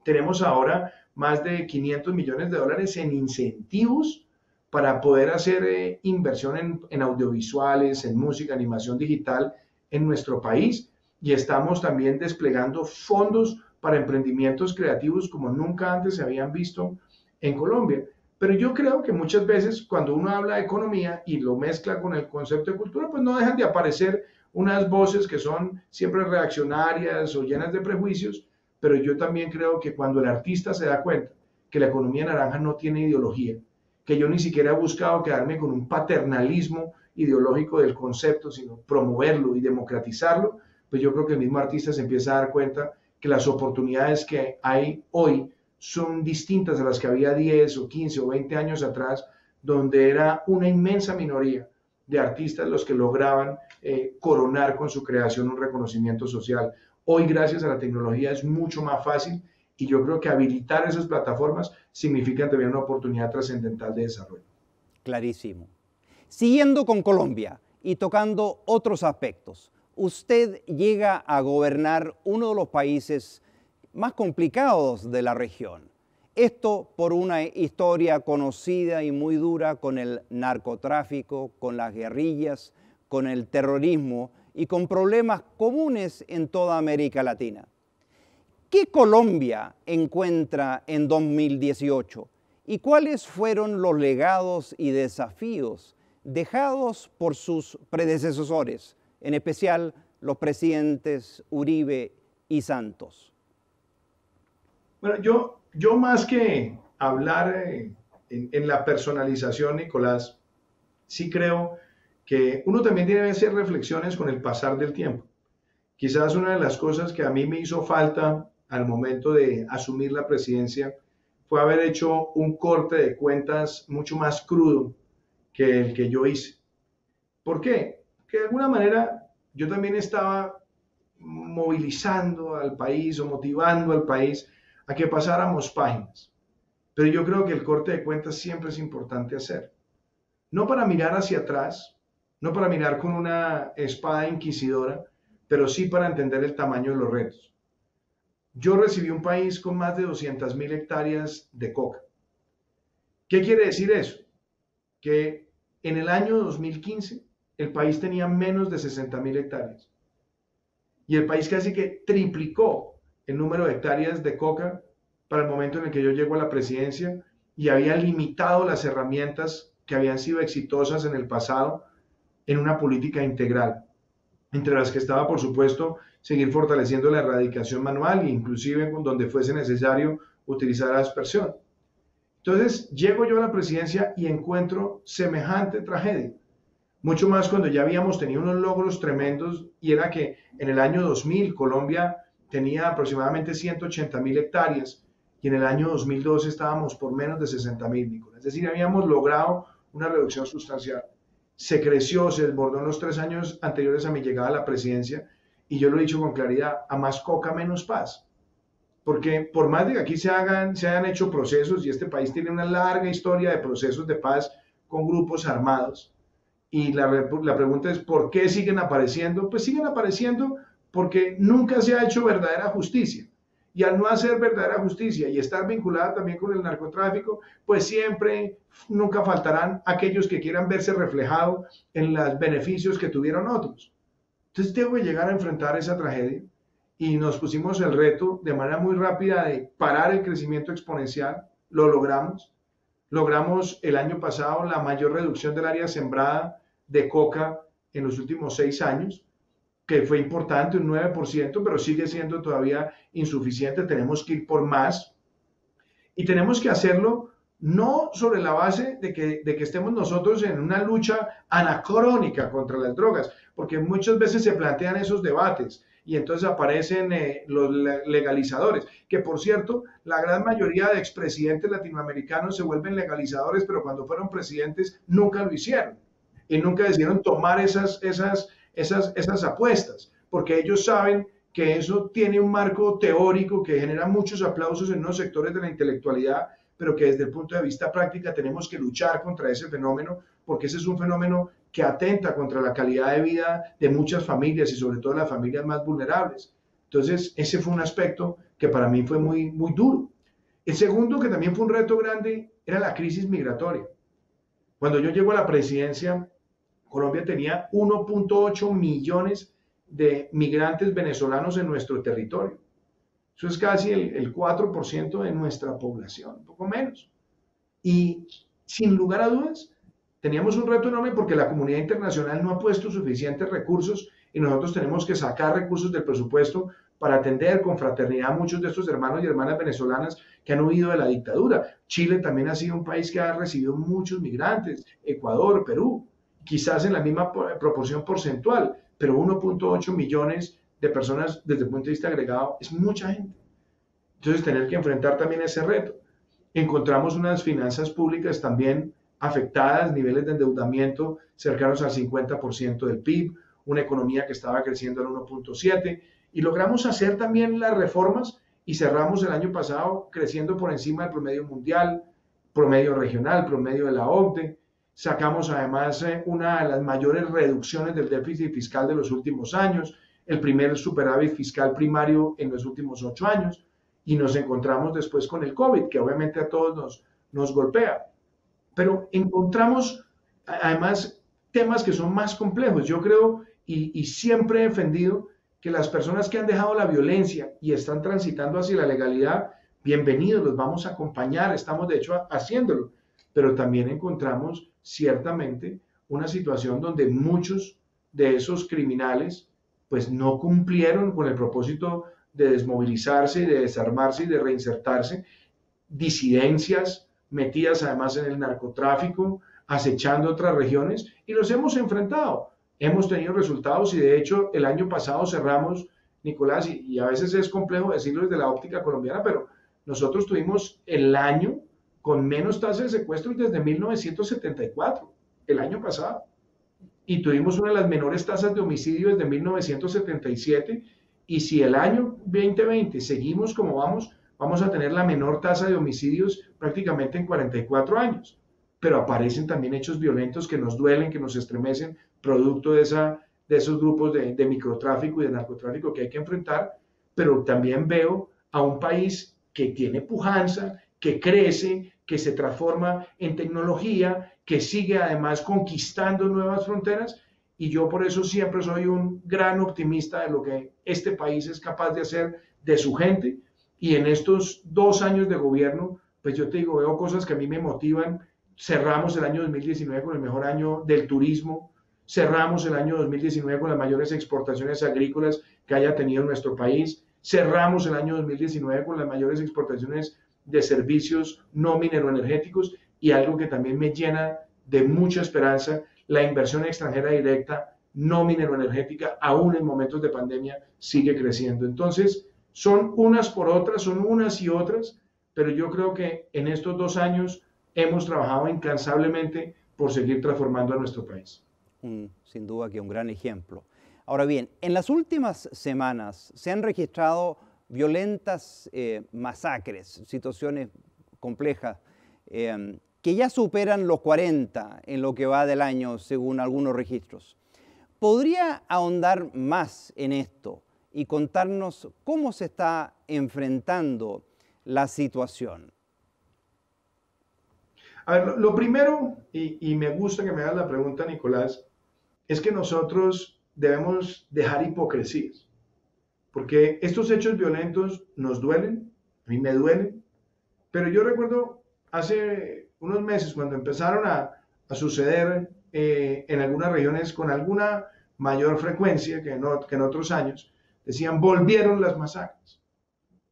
Tenemos ahora más de $500 millones en incentivos para poder hacer inversión en audiovisuales, en música, animación digital en nuestro país. Y estamos también desplegando fondos para emprendimientos creativos como nunca antes se habían visto en Colombia. Pero yo creo que muchas veces cuando uno habla de economía y lo mezcla con el concepto de cultura, pues no dejan de aparecer unas voces que son siempre reaccionarias o llenas de prejuicios, pero yo también creo que cuando el artista se da cuenta que la economía naranja no tiene ideología, que yo ni siquiera he buscado quedarme con un paternalismo ideológico del concepto, sino promoverlo y democratizarlo, pues yo creo que el mismo artista se empieza a dar cuenta que las oportunidades que hay hoy son distintas a las que había 10 o 15 o 20 años atrás, donde era una inmensa minoría de artistas los que lograban coronar con su creación un reconocimiento social. Hoy, gracias a la tecnología, es mucho más fácil y yo creo que habilitar esas plataformas significa también una oportunidad trascendental de desarrollo. Clarísimo. Siguiendo con Colombia y tocando otros aspectos, usted llega a gobernar uno de los países más complicados de la región. Esto por una historia conocida y muy dura con el narcotráfico, con las guerrillas, con el terrorismo y con problemas comunes en toda América Latina. ¿Qué Colombia encuentra en 2018 y cuáles fueron los legados y desafíos dejados por sus predecesores, en especial los presidentes Uribe y Santos? Bueno, yo más que hablar en la personalización, Nicolás, sí creo que uno también tiene que hacer reflexiones con el pasar del tiempo. Quizás una de las cosas que a mí me hizo falta al momento de asumir la presidencia fue haber hecho un corte de cuentas mucho más crudo que el que yo hice. ¿Por qué? Que de alguna manera yo también estaba movilizando al país o motivando al país a que pasáramos páginas. Pero yo creo que el corte de cuentas siempre es importante hacer. No para mirar hacia atrás, no para mirar con una espada inquisidora, pero sí para entender el tamaño de los retos. Yo recibí un país con más de 200.000 hectáreas de coca. ¿Qué quiere decir eso? Que en el año 2015 el país tenía menos de 60.000 hectáreas. Y el país casi que triplicó el número de hectáreas de coca para el momento en el que yo llego a la presidencia y había limitado las herramientas que habían sido exitosas en el pasado en una política integral, entre las que estaba, por supuesto, seguir fortaleciendo la erradicación manual e inclusive donde fuese necesario utilizar la aspersión. Entonces, llego yo a la presidencia y encuentro semejante tragedia. Mucho más cuando ya habíamos tenido unos logros tremendos y era que en el año 2000 Colombia tenía aproximadamente 180.000 hectáreas y en el año 2012 estábamos por menos de 60.000, Nicolás. Es decir, habíamos logrado una reducción sustancial. Se creció, se desbordó en los 3 años anteriores a mi llegada a la presidencia y yo lo he dicho con claridad, a más coca, menos paz. porque por más de que aquí se hayan hecho procesos, y este país tiene una larga historia de procesos de paz con grupos armados, y la pregunta es, ¿por qué siguen apareciendo? Pues siguen apareciendo porque nunca se ha hecho verdadera justicia. Y al no hacer verdadera justicia y estar vinculada también con el narcotráfico, pues siempre, nunca faltarán aquellos que quieran verse reflejado en los beneficios que tuvieron otros. Entonces tengo que llegar a enfrentar esa tragedia y nos pusimos el reto de manera muy rápida de parar el crecimiento exponencial. Lo logramos. Logramos el año pasado la mayor reducción del área sembrada de coca en los últimos 6 años, que fue importante, un 9%, pero sigue siendo todavía insuficiente. Tenemos que ir por más y tenemos que hacerlo no sobre la base de que estemos nosotros en una lucha anacrónica contra las drogas, porque muchas veces se plantean esos debates y entonces aparecen los legalizadores, que por cierto, la gran mayoría de expresidentes latinoamericanos se vuelven legalizadores, pero cuando fueron presidentes nunca lo hicieron y nunca decidieron tomar esas apuestas, porque ellos saben que eso tiene un marco teórico que genera muchos aplausos en unos sectores de la intelectualidad, pero que desde el punto de vista práctica tenemos que luchar contra ese fenómeno, porque ese es un fenómeno que atenta contra la calidad de vida de muchas familias y sobre todo las familias más vulnerables. Entonces, ese fue un aspecto que para mí fue muy, muy duro. El segundo, que también fue un reto grande, era la crisis migratoria. Cuando yo llego a la presidencia, Colombia tenía 1.8 millones de migrantes venezolanos en nuestro territorio. Eso es casi el 4% de nuestra población, un poco menos. Y sin lugar a dudas, teníamos un reto enorme porque la comunidad internacional no ha puesto suficientes recursos y nosotros tenemos que sacar recursos del presupuesto para atender con fraternidad a muchos de estos hermanos y hermanas venezolanas que han huido de la dictadura. Chile también ha sido un país que ha recibido muchos migrantes, Ecuador, Perú, quizás en la misma proporción porcentual, pero 1.8 millones de personas desde el punto de vista agregado es mucha gente. Entonces tener que enfrentar también ese reto. Encontramos unas finanzas públicas también afectadas, niveles de endeudamiento cercanos al 50% del PIB, una economía que estaba creciendo al 1.7%, y logramos hacer también las reformas y cerramos el año pasado creciendo por encima del promedio mundial, promedio regional, promedio de la OCDE. Sacamos además una de las mayores reducciones del déficit fiscal de los últimos años, el primer superávit fiscal primario en los últimos 8 años, y nos encontramos después con el COVID, que obviamente a todos nos golpea. Pero encontramos además temas que son más complejos. Yo creo y siempre he defendido que las personas que han dejado la violencia y están transitando hacia la legalidad, bienvenidos, los vamos a acompañar, estamos de hecho haciéndolo, pero también encontramos ciertamente una situación donde muchos de esos criminales pues no cumplieron con el propósito de desmovilizarse, de desarmarse y de reinsertarse, disidencias metidas además en el narcotráfico, acechando otras regiones, y los hemos enfrentado. Hemos tenido resultados y de hecho el año pasado cerramos, Nicolás, y a veces es complejo decirlo desde la óptica colombiana, pero nosotros tuvimos el año con menos tasa de secuestros desde 1974, el año pasado, y tuvimos una de las menores tasas de homicidio desde 1977, y si el año 2020 seguimos como vamos a tener la menor tasa de homicidios prácticamente en 44 años. Pero aparecen también hechos violentos que nos duelen, que nos estremecen, producto de esos grupos de microtráfico y de narcotráfico que hay que enfrentar, pero también veo a un país que tiene pujanza, que crece, que se transforma en tecnología, que sigue además conquistando nuevas fronteras, y yo por eso siempre soy un gran optimista de lo que este país es capaz de hacer de su gente, y en estos 2 años de gobierno, pues yo te digo, veo cosas que a mí me motivan. Cerramos el año 2019 con el mejor año del turismo, cerramos el año 2019 con las mayores exportaciones agrícolas que haya tenido nuestro país, cerramos el año 2019 con las mayores exportaciones de servicios no mineroenergéticos, y algo que también me llena de mucha esperanza, la inversión extranjera directa no mineroenergética, aún en momentos de pandemia, sigue creciendo. Entonces, son unas por otras, son unas y otras, pero yo creo que en estos 2 años hemos trabajado incansablemente por seguir transformando a nuestro país. Sin duda que un gran ejemplo. Ahora bien, en las últimas semanas se han registrado violentas masacres, situaciones complejas, que ya superan los 40 en lo que va del año, según algunos registros. ¿Podría ahondar más en esto y contarnos cómo se está enfrentando la situación? A ver, lo primero, y me gusta que me hagas la pregunta, Nicolás, es que nosotros debemos dejar hipocresías, porque estos hechos violentos nos duelen, a mí me duelen, pero yo recuerdo hace unos meses cuando empezaron a suceder en algunas regiones con alguna mayor frecuencia que en otros años, decían, volvieron las masacres.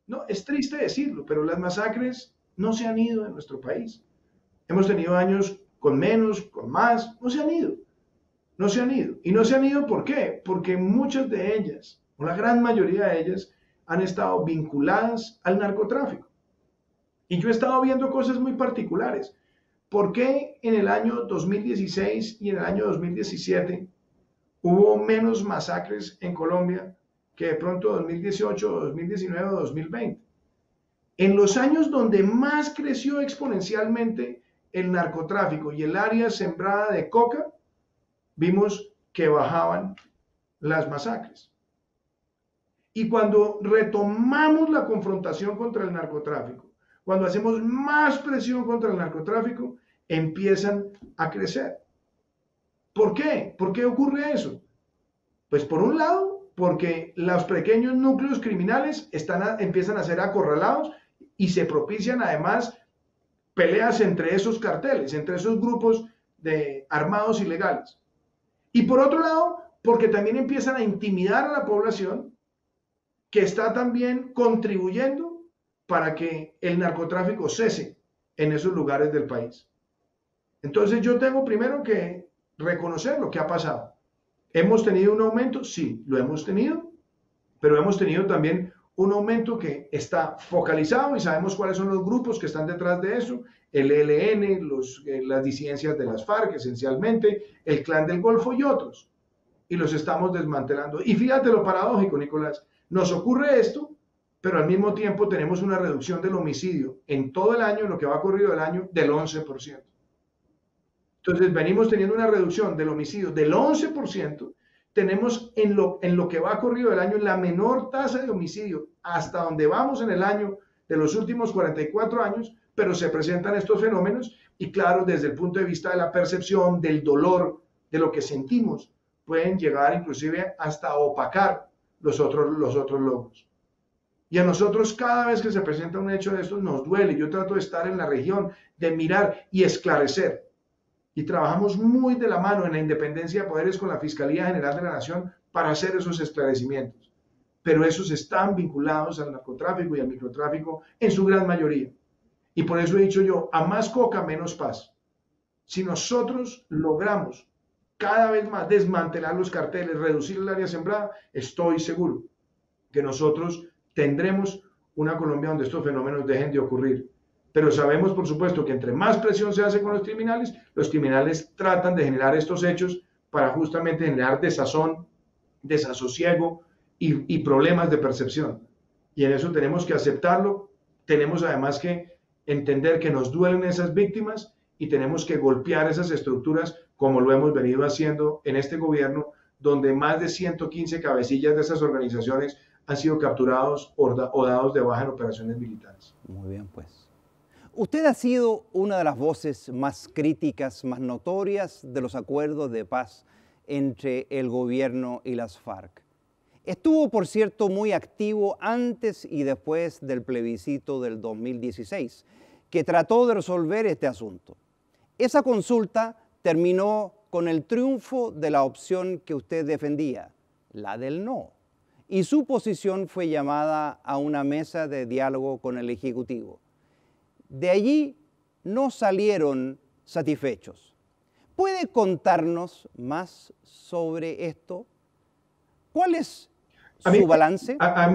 No, es triste decirlo, pero las masacres no se han ido de nuestro país. Hemos tenido años con menos, con más, no se han ido. No se han ido. ¿Y no se han ido por qué? Porque muchas de ellas, o la gran mayoría de ellas, han estado vinculadas al narcotráfico. Y yo he estado viendo cosas muy particulares. ¿Por qué en el año 2016 y en el año 2017 hubo menos masacres en Colombia que de pronto 2018, 2019 o 2020? En los años donde más creció exponencialmente el narcotráfico y el área sembrada de coca, vimos que bajaban las masacres. Y cuando retomamos la confrontación contra el narcotráfico, cuando hacemos más presión contra el narcotráfico, empiezan a crecer. ¿Por qué? ¿Por qué ocurre eso? Pues por un lado, porque los pequeños núcleos criminales empiezan a ser acorralados y se propician además peleas entre esos carteles, entre esos grupos de armados ilegales. Y por otro lado, porque también empiezan a intimidar a la población que está también contribuyendo para que el narcotráfico cese en esos lugares del país. Entonces yo tengo primero que reconocer lo que ha pasado. ¿Hemos tenido un aumento? Sí, lo hemos tenido, pero hemos tenido también un aumento que está focalizado y sabemos cuáles son los grupos que están detrás de eso, el ELN, las disidencias de las FARC esencialmente, el Clan del Golfo y otros, y los estamos desmantelando. Y fíjate lo paradójico, Nicolás, nos ocurre esto, pero al mismo tiempo tenemos una reducción del homicidio en todo el año, en lo que va corrido del año, del 11%. Entonces venimos teniendo una reducción del homicidio del 11%, tenemos en lo que va corrido del año la menor tasa de homicidio hasta donde vamos en el año de los últimos 44 años, pero se presentan estos fenómenos y claro, desde el punto de vista de la percepción, del dolor, de lo que sentimos, pueden llegar inclusive hasta opacar los otros logros. Y a nosotros cada vez que se presenta un hecho de estos nos duele. Yo trato de estar en la región, de mirar y esclarecer. Y trabajamos muy de la mano en la independencia de poderes con la Fiscalía General de la Nación para hacer esos esclarecimientos. Pero esos están vinculados al narcotráfico y al microtráfico en su gran mayoría. Y por eso he dicho yo, a más coca, menos paz. Si nosotros logramos cada vez más desmantelar los carteles, reducir el área sembrada, estoy seguro que nosotros tendremos una Colombia donde estos fenómenos dejen de ocurrir. Pero sabemos, por supuesto, que entre más presión se hace con los criminales tratan de generar estos hechos para justamente generar desazón, desasosiego y problemas de percepción. Y en eso tenemos que aceptarlo, tenemos además que entender que nos duelen esas víctimas y tenemos que golpear esas estructuras como lo hemos venido haciendo en este gobierno, donde más de 115 cabecillas de esas organizaciones han sido capturados o dados de baja en operaciones militares. Muy bien, pues. Usted ha sido una de las voces más críticas, más notorias de los acuerdos de paz entre el gobierno y las FARC. Estuvo, por cierto, muy activo antes y después del plebiscito del 2016, que trató de resolver este asunto. Esa consulta terminó con el triunfo de la opción que usted defendía, la del no, y su posición fue llamada a una mesa de diálogo con el Ejecutivo. De allí no salieron satisfechos. ¿Puede contarnos más sobre esto? ¿Cuál es su balance? A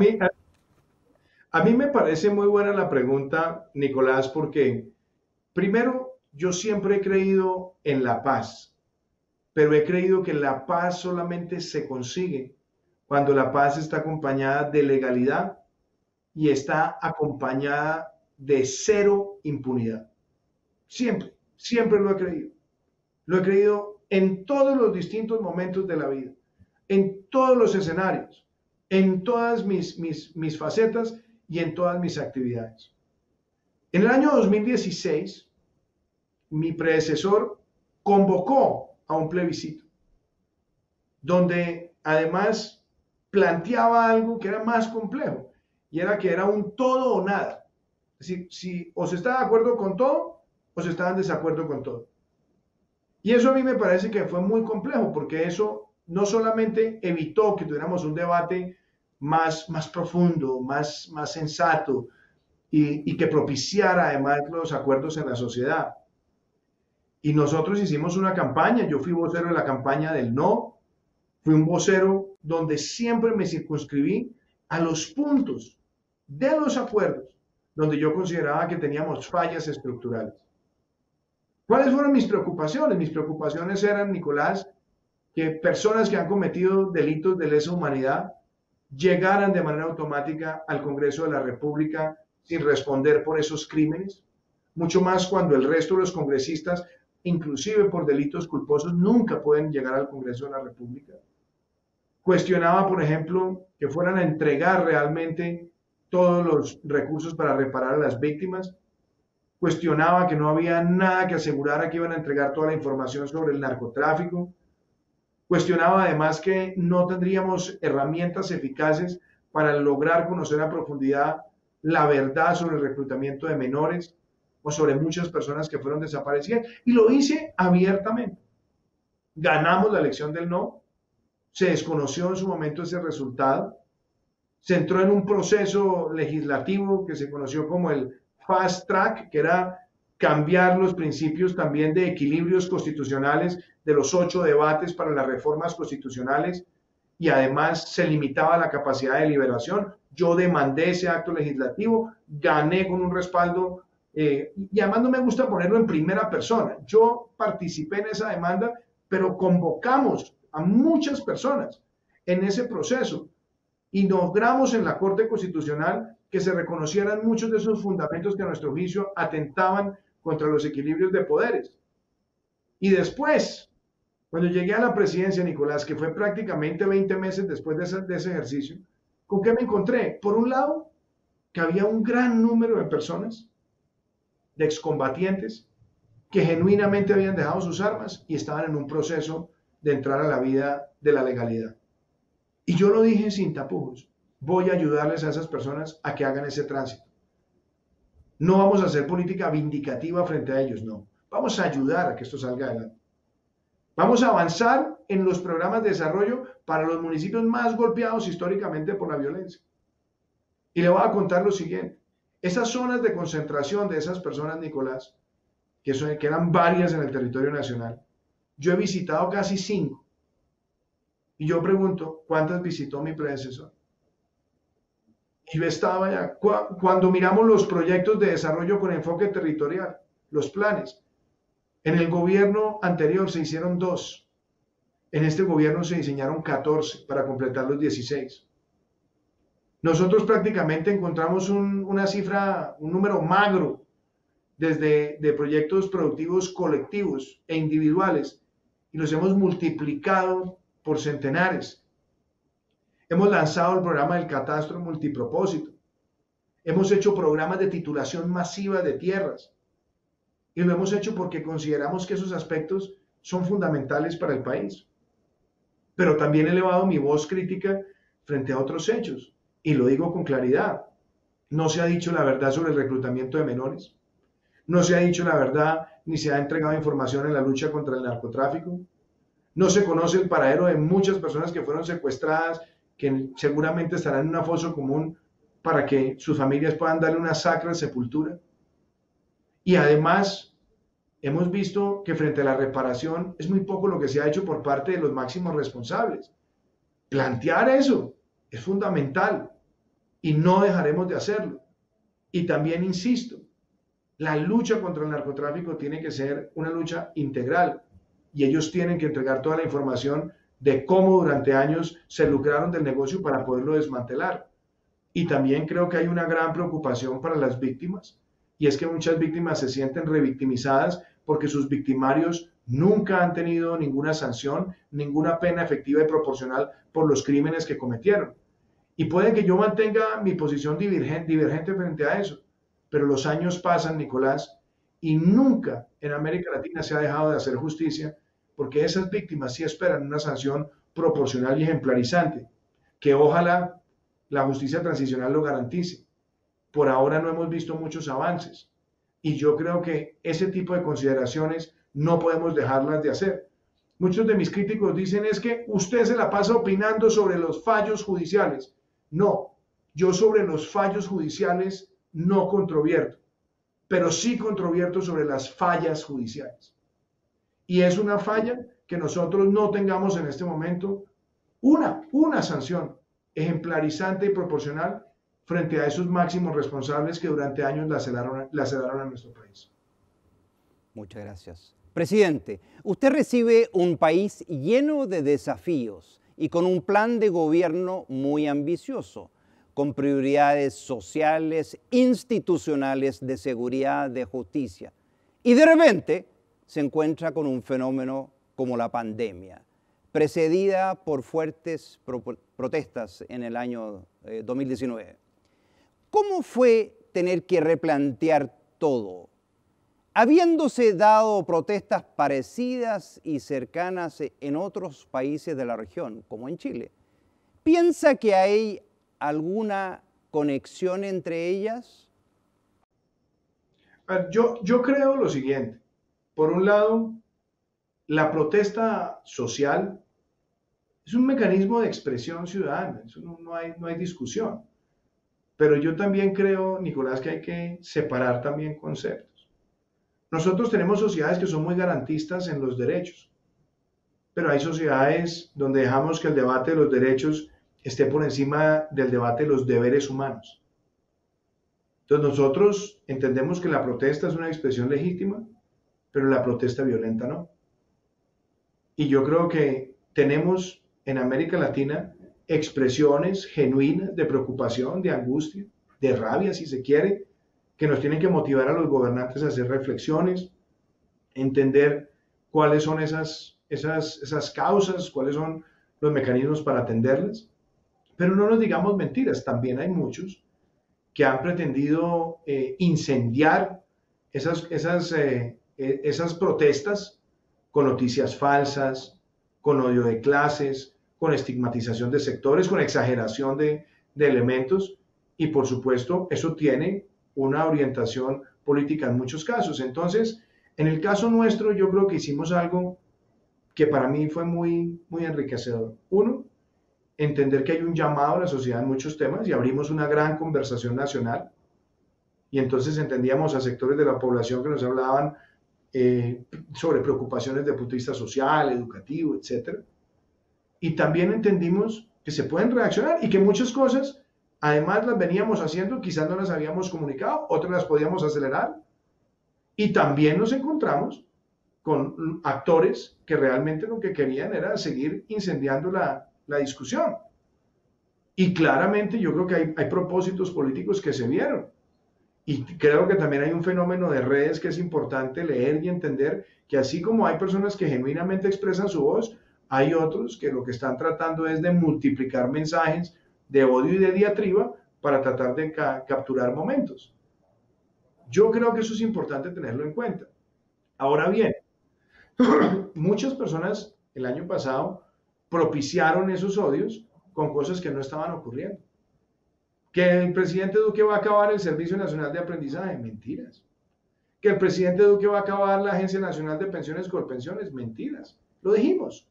mí me parece muy buena la pregunta, Nicolás, porque primero, yo siempre he creído en la paz, pero he creído que la paz solamente se consigue cuando la paz está acompañada de legalidad y está acompañada de cero impunidad. Siempre, siempre lo he creído. Lo he creído en todos los distintos momentos de la vida, en todos los escenarios, en todas mis facetas y en todas mis actividades. En el año 2016, mi predecesor convocó a un plebiscito, donde además planteaba algo que era más complejo, y era que era un todo o nada. Es decir, si o se estaba de acuerdo con todo, o se estaba en desacuerdo con todo. Y eso a mí me parece que fue muy complejo, porque eso no solamente evitó que tuviéramos un debate más profundo, más sensato, y que propiciara además los acuerdos en la sociedad. Y nosotros hicimos una campaña, yo fui vocero de la campaña del no, fui un vocero donde siempre me circunscribí a los puntos de los acuerdos donde yo consideraba que teníamos fallas estructurales. ¿Cuáles fueron mis preocupaciones? Mis preocupaciones eran, Nicolás, que personas que han cometido delitos de lesa humanidad llegaran de manera automática al Congreso de la República sin responder por esos crímenes, mucho más cuando el resto de los congresistas, inclusive por delitos culposos, nunca pueden llegar al Congreso de la República. Cuestionaba, por ejemplo, que fueran a entregar realmente todos los recursos para reparar a las víctimas. Cuestionaba que no había nada que asegurara que iban a entregar toda la información sobre el narcotráfico. Cuestionaba además que no tendríamos herramientas eficaces para lograr conocer a profundidad la verdad sobre el reclutamiento de menores o sobre muchas personas que fueron desaparecidas. Y lo hice abiertamente. Ganamos la elección del no, se desconoció en su momento ese resultado, se entró en un proceso legislativo que se conoció como el fast track, que era cambiar los principios también de equilibrios constitucionales de los 8 debates para las reformas constitucionales, y además se limitaba la capacidad de deliberación. Yo demandé ese acto legislativo, gané con un respaldo, y además no me gusta ponerlo en primera persona. Yo participé en esa demanda, pero convocamos a muchas personas en ese proceso y logramos en la Corte Constitucional que se reconocieran muchos de esos fundamentos que a nuestro juicio atentaban contra los equilibrios de poderes. Y después, cuando llegué a la presidencia, Nicolás, que fue prácticamente 20 meses después de ese ejercicio, ¿con qué me encontré? Por un lado, que había un gran número de personas, de excombatientes, que genuinamente habían dejado sus armas y estaban en un proceso de entrar a la vida de la legalidad. Y yo lo dije sin tapujos, voy a ayudarles a esas personas a que hagan ese tránsito. No vamos a hacer política vindicativa frente a ellos, no. Vamos a ayudar a que esto salga adelante. Vamos a avanzar en los programas de desarrollo para los municipios más golpeados históricamente por la violencia. Y le voy a contar lo siguiente. Esas zonas de concentración de esas personas, Nicolás, que eran varias en el territorio nacional, yo he visitado casi 5. Y yo pregunto, ¿cuántas visitó mi predecesor? Y yo estaba allá. Cuando miramos los proyectos de desarrollo con enfoque territorial, los planes, en el gobierno anterior se hicieron 2. En este gobierno se diseñaron 14 para completar los 16. Nosotros prácticamente encontramos una cifra, un número magro de proyectos productivos colectivos e individuales y los hemos multiplicado por centenares. Hemos lanzado el programa del catastro multipropósito. Hemos hecho programas de titulación masiva de tierras. Y lo hemos hecho porque consideramos que esos aspectos son fundamentales para el país. Pero también he elevado mi voz crítica frente a otros hechos. Y lo digo con claridad. No se ha dicho la verdad sobre el reclutamiento de menores. No se ha dicho la verdad ni se ha entregado información en la lucha contra el narcotráfico. No se conoce el paradero de muchas personas que fueron secuestradas, que seguramente estarán en una fosa común para que sus familias puedan darle una sacra sepultura. Y además, hemos visto que frente a la reparación es muy poco lo que se ha hecho por parte de los máximos responsables. Plantear eso es fundamental y no dejaremos de hacerlo. Y también insisto, la lucha contra el narcotráfico tiene que ser una lucha integral y ellos tienen que entregar toda la información de cómo durante años se lucraron del negocio para poderlo desmantelar. Y también creo que hay una gran preocupación para las víctimas, y es que muchas víctimas se sienten revictimizadas porque sus victimarios nunca han tenido ninguna sanción, ninguna pena efectiva y proporcional por los crímenes que cometieron. Y puede que yo mantenga mi posición divergente frente a eso, pero los años pasan, Nicolás, y nunca en América Latina se ha dejado de hacer justicia, porque esas víctimas sí esperan una sanción proporcional y ejemplarizante, que ojalá la justicia transicional lo garantice. Por ahora no hemos visto muchos avances, y yo creo que ese tipo de consideraciones no podemos dejarlas de hacer. Muchos de mis críticos dicen es que usted se la pasa opinando sobre los fallos judiciales. No, yo sobre los fallos judiciales no controvierto, pero sí controvierto sobre las fallas judiciales. Y es una falla que nosotros no tengamos en este momento una sanción ejemplarizante y proporcional frente a esos máximos responsables que durante años laceraron a nuestro país. Muchas gracias. Presidente, usted recibe un país lleno de desafíos y con un plan de gobierno muy ambicioso, con prioridades sociales, institucionales, de seguridad, de justicia. Y de repente se encuentra con un fenómeno como la pandemia, precedida por fuertes protestas en el año 2019. ¿Cómo fue tener que replantear todo? Habiéndose dado protestas parecidas y cercanas en otros países de la región, como en Chile, ¿piensa que hay alguna conexión entre ellas? Yo creo lo siguiente. Por un lado, la protesta social es un mecanismo de expresión ciudadana, eso no hay discusión. Pero yo también creo, Nicolás, que hay que separar también conceptos. Nosotros tenemos sociedades que son muy garantistas en los derechos, pero hay sociedades donde dejamos que el debate de los derechos esté por encima del debate de los deberes humanos. Entonces nosotros entendemos que la protesta es una expresión legítima, pero la protesta violenta no. Y yo creo que tenemos en América Latina expresiones genuinas de preocupación, de angustia, de rabia, si se quiere, que nos tienen que motivar a los gobernantes a hacer reflexiones, entender cuáles son esas causas, cuáles son los mecanismos para atenderlas. Pero no nos digamos mentiras, también hay muchos que han pretendido incendiar esas protestas con noticias falsas, con odio de clases, con estigmatización de sectores, con exageración de elementos, y por supuesto eso tiene una orientación política en muchos casos. Entonces, en el caso nuestro, yo creo que hicimos algo que para mí fue muy enriquecedor. Uno, entender que hay un llamado a la sociedad en muchos temas y abrimos una gran conversación nacional. Y entonces entendíamos a sectores de la población que nos hablaban sobre preocupaciones de punto de vista social, educativo, etc. Y también entendimos que se pueden reaccionar y que muchas cosas, además las veníamos haciendo, quizás no las habíamos comunicado, otras las podíamos acelerar. Y también nos encontramos con actores que realmente lo que querían era seguir incendiando la discusión. Y claramente yo creo que hay propósitos políticos que se vieron. Y creo que también hay un fenómeno de redes que es importante leer y entender, que así como hay personas que genuinamente expresan su voz, hay otros que lo que están tratando es de multiplicar mensajes de odio y de diatriba para tratar de capturar momentos. Yo creo que eso es importante tenerlo en cuenta. Ahora bien, muchas personas el año pasado propiciaron esos odios con cosas que no estaban ocurriendo. Que el presidente Duque va a acabar el Servicio Nacional de Aprendizaje, mentiras. Que el presidente Duque va a acabar la Agencia Nacional de Pensiones Colpensiones, mentiras. Lo dijimos.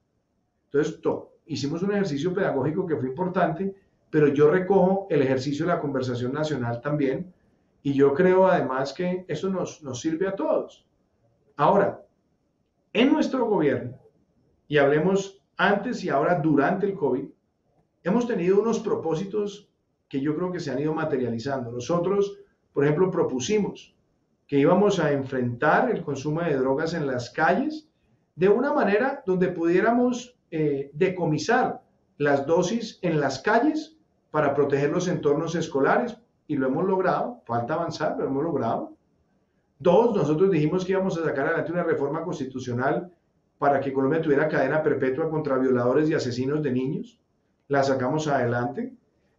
Entonces, hicimos un ejercicio pedagógico que fue importante, pero yo recojo el ejercicio de la conversación nacional también, y yo creo además que eso nos sirve a todos. Ahora, en nuestro gobierno, y hablemos antes y ahora durante el COVID, hemos tenido unos propósitos que yo creo que se han ido materializando. Nosotros, por ejemplo, propusimos que íbamos a enfrentar el consumo de drogas en las calles de una manera donde pudiéramos decomisar las dosis en las calles para proteger los entornos escolares y lo hemos logrado. Falta avanzar, pero lo hemos logrado. Dos, nosotros dijimos que íbamos a sacar adelante una reforma constitucional para que Colombia tuviera cadena perpetua contra violadores y asesinos de niños. La sacamos adelante.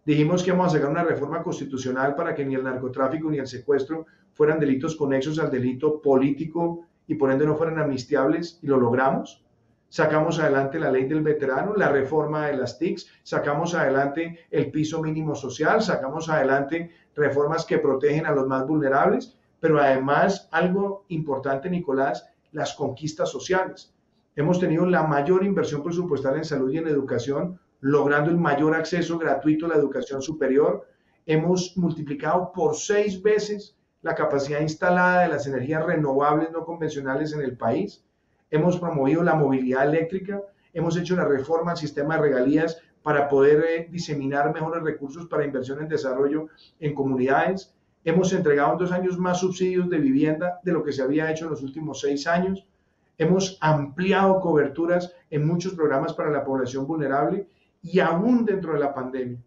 Dijimos que íbamos a sacar una reforma constitucional para que ni el narcotráfico ni el secuestro fueran delitos conexos al delito político y por ende no fueran amnistiables, y lo logramos. Sacamos adelante la ley del veterano, la reforma de las TICs, sacamos adelante el piso mínimo social, sacamos adelante reformas que protegen a los más vulnerables, pero además, algo importante, Nicolás, las conquistas sociales. Hemos tenido la mayor inversión presupuestal en salud y en educación, logrando el mayor acceso gratuito a la educación superior. Hemos multiplicado por 6 veces la capacidad instalada de las energías renovables no convencionales en el país. Hemos promovido la movilidad eléctrica, hemos hecho una reforma al sistema de regalías para poder diseminar mejores recursos para inversión en desarrollo en comunidades. Hemos entregado en 2 años más subsidios de vivienda de lo que se había hecho en los últimos 6 años. Hemos ampliado coberturas en muchos programas para la población vulnerable y aún dentro de la pandemia,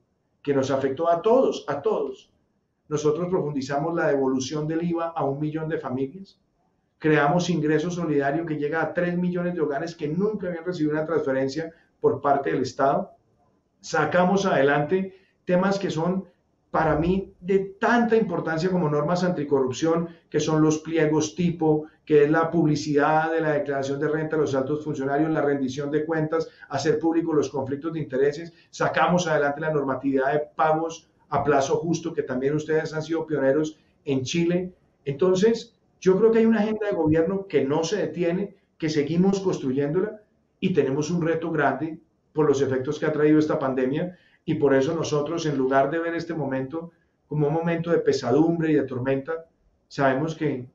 que nos afectó a todos, nosotros profundizamos la devolución del IVA a 1 millón de familias. Creamos ingreso solidario que llega a 3 millones de hogares que nunca habían recibido una transferencia por parte del Estado. Sacamos adelante temas que son para mí de tanta importancia como normas anticorrupción, que son los pliegos tipo, que es la publicidad de la declaración de renta de los altos funcionarios, la rendición de cuentas, hacer públicos los conflictos de intereses. Sacamos adelante la normatividad de pagos a plazo justo, que también ustedes han sido pioneros en Chile. Entonces, yo creo que hay una agenda de gobierno que no se detiene, que seguimos construyéndola y tenemos un reto grande por los efectos que ha traído esta pandemia, y por eso nosotros, en lugar de ver este momento como un momento de pesadumbre y de tormenta, sabemos que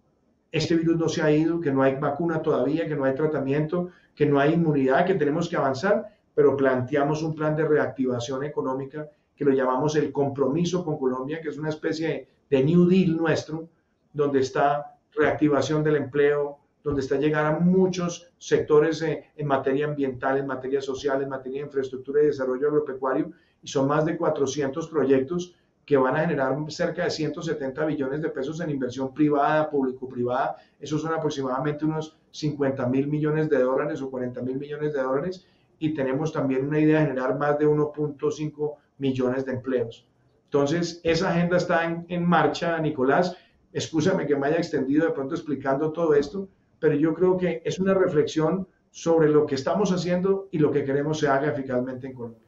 este virus no se ha ido, que no hay vacuna todavía, que no hay tratamiento, que no hay inmunidad, que tenemos que avanzar, pero planteamos un plan de reactivación económica que lo llamamos el compromiso con Colombia, que es una especie de New Deal nuestro, donde está reactivación del empleo, donde está llegar a muchos sectores en materia ambiental, en materia social, en materia de infraestructura y desarrollo agropecuario, y son más de 400 proyectos que van a generar cerca de 170 billones de pesos en inversión privada, público-privada. Esos son aproximadamente unos 50.000 millones de dólares o 40.000 millones de dólares, y tenemos también una idea de generar más de 1.5 millones de empleos. Entonces, esa agenda está en marcha, Nicolás. Excúsame que me haya extendido de pronto explicando todo esto, pero yo creo que es una reflexión sobre lo que estamos haciendo y lo que queremos se haga eficazmente en Colombia.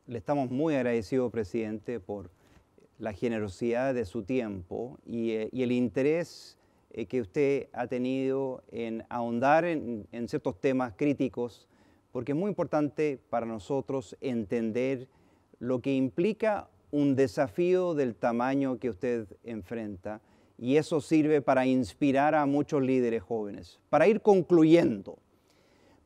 Le estamos muy agradecidos, presidente, por la generosidad de su tiempo y el interés que usted ha tenido en ahondar en ciertos temas críticos, porque es muy importante para nosotros entender lo que implica un desafío del tamaño que usted enfrenta, y eso sirve para inspirar a muchos líderes jóvenes. Para ir concluyendo,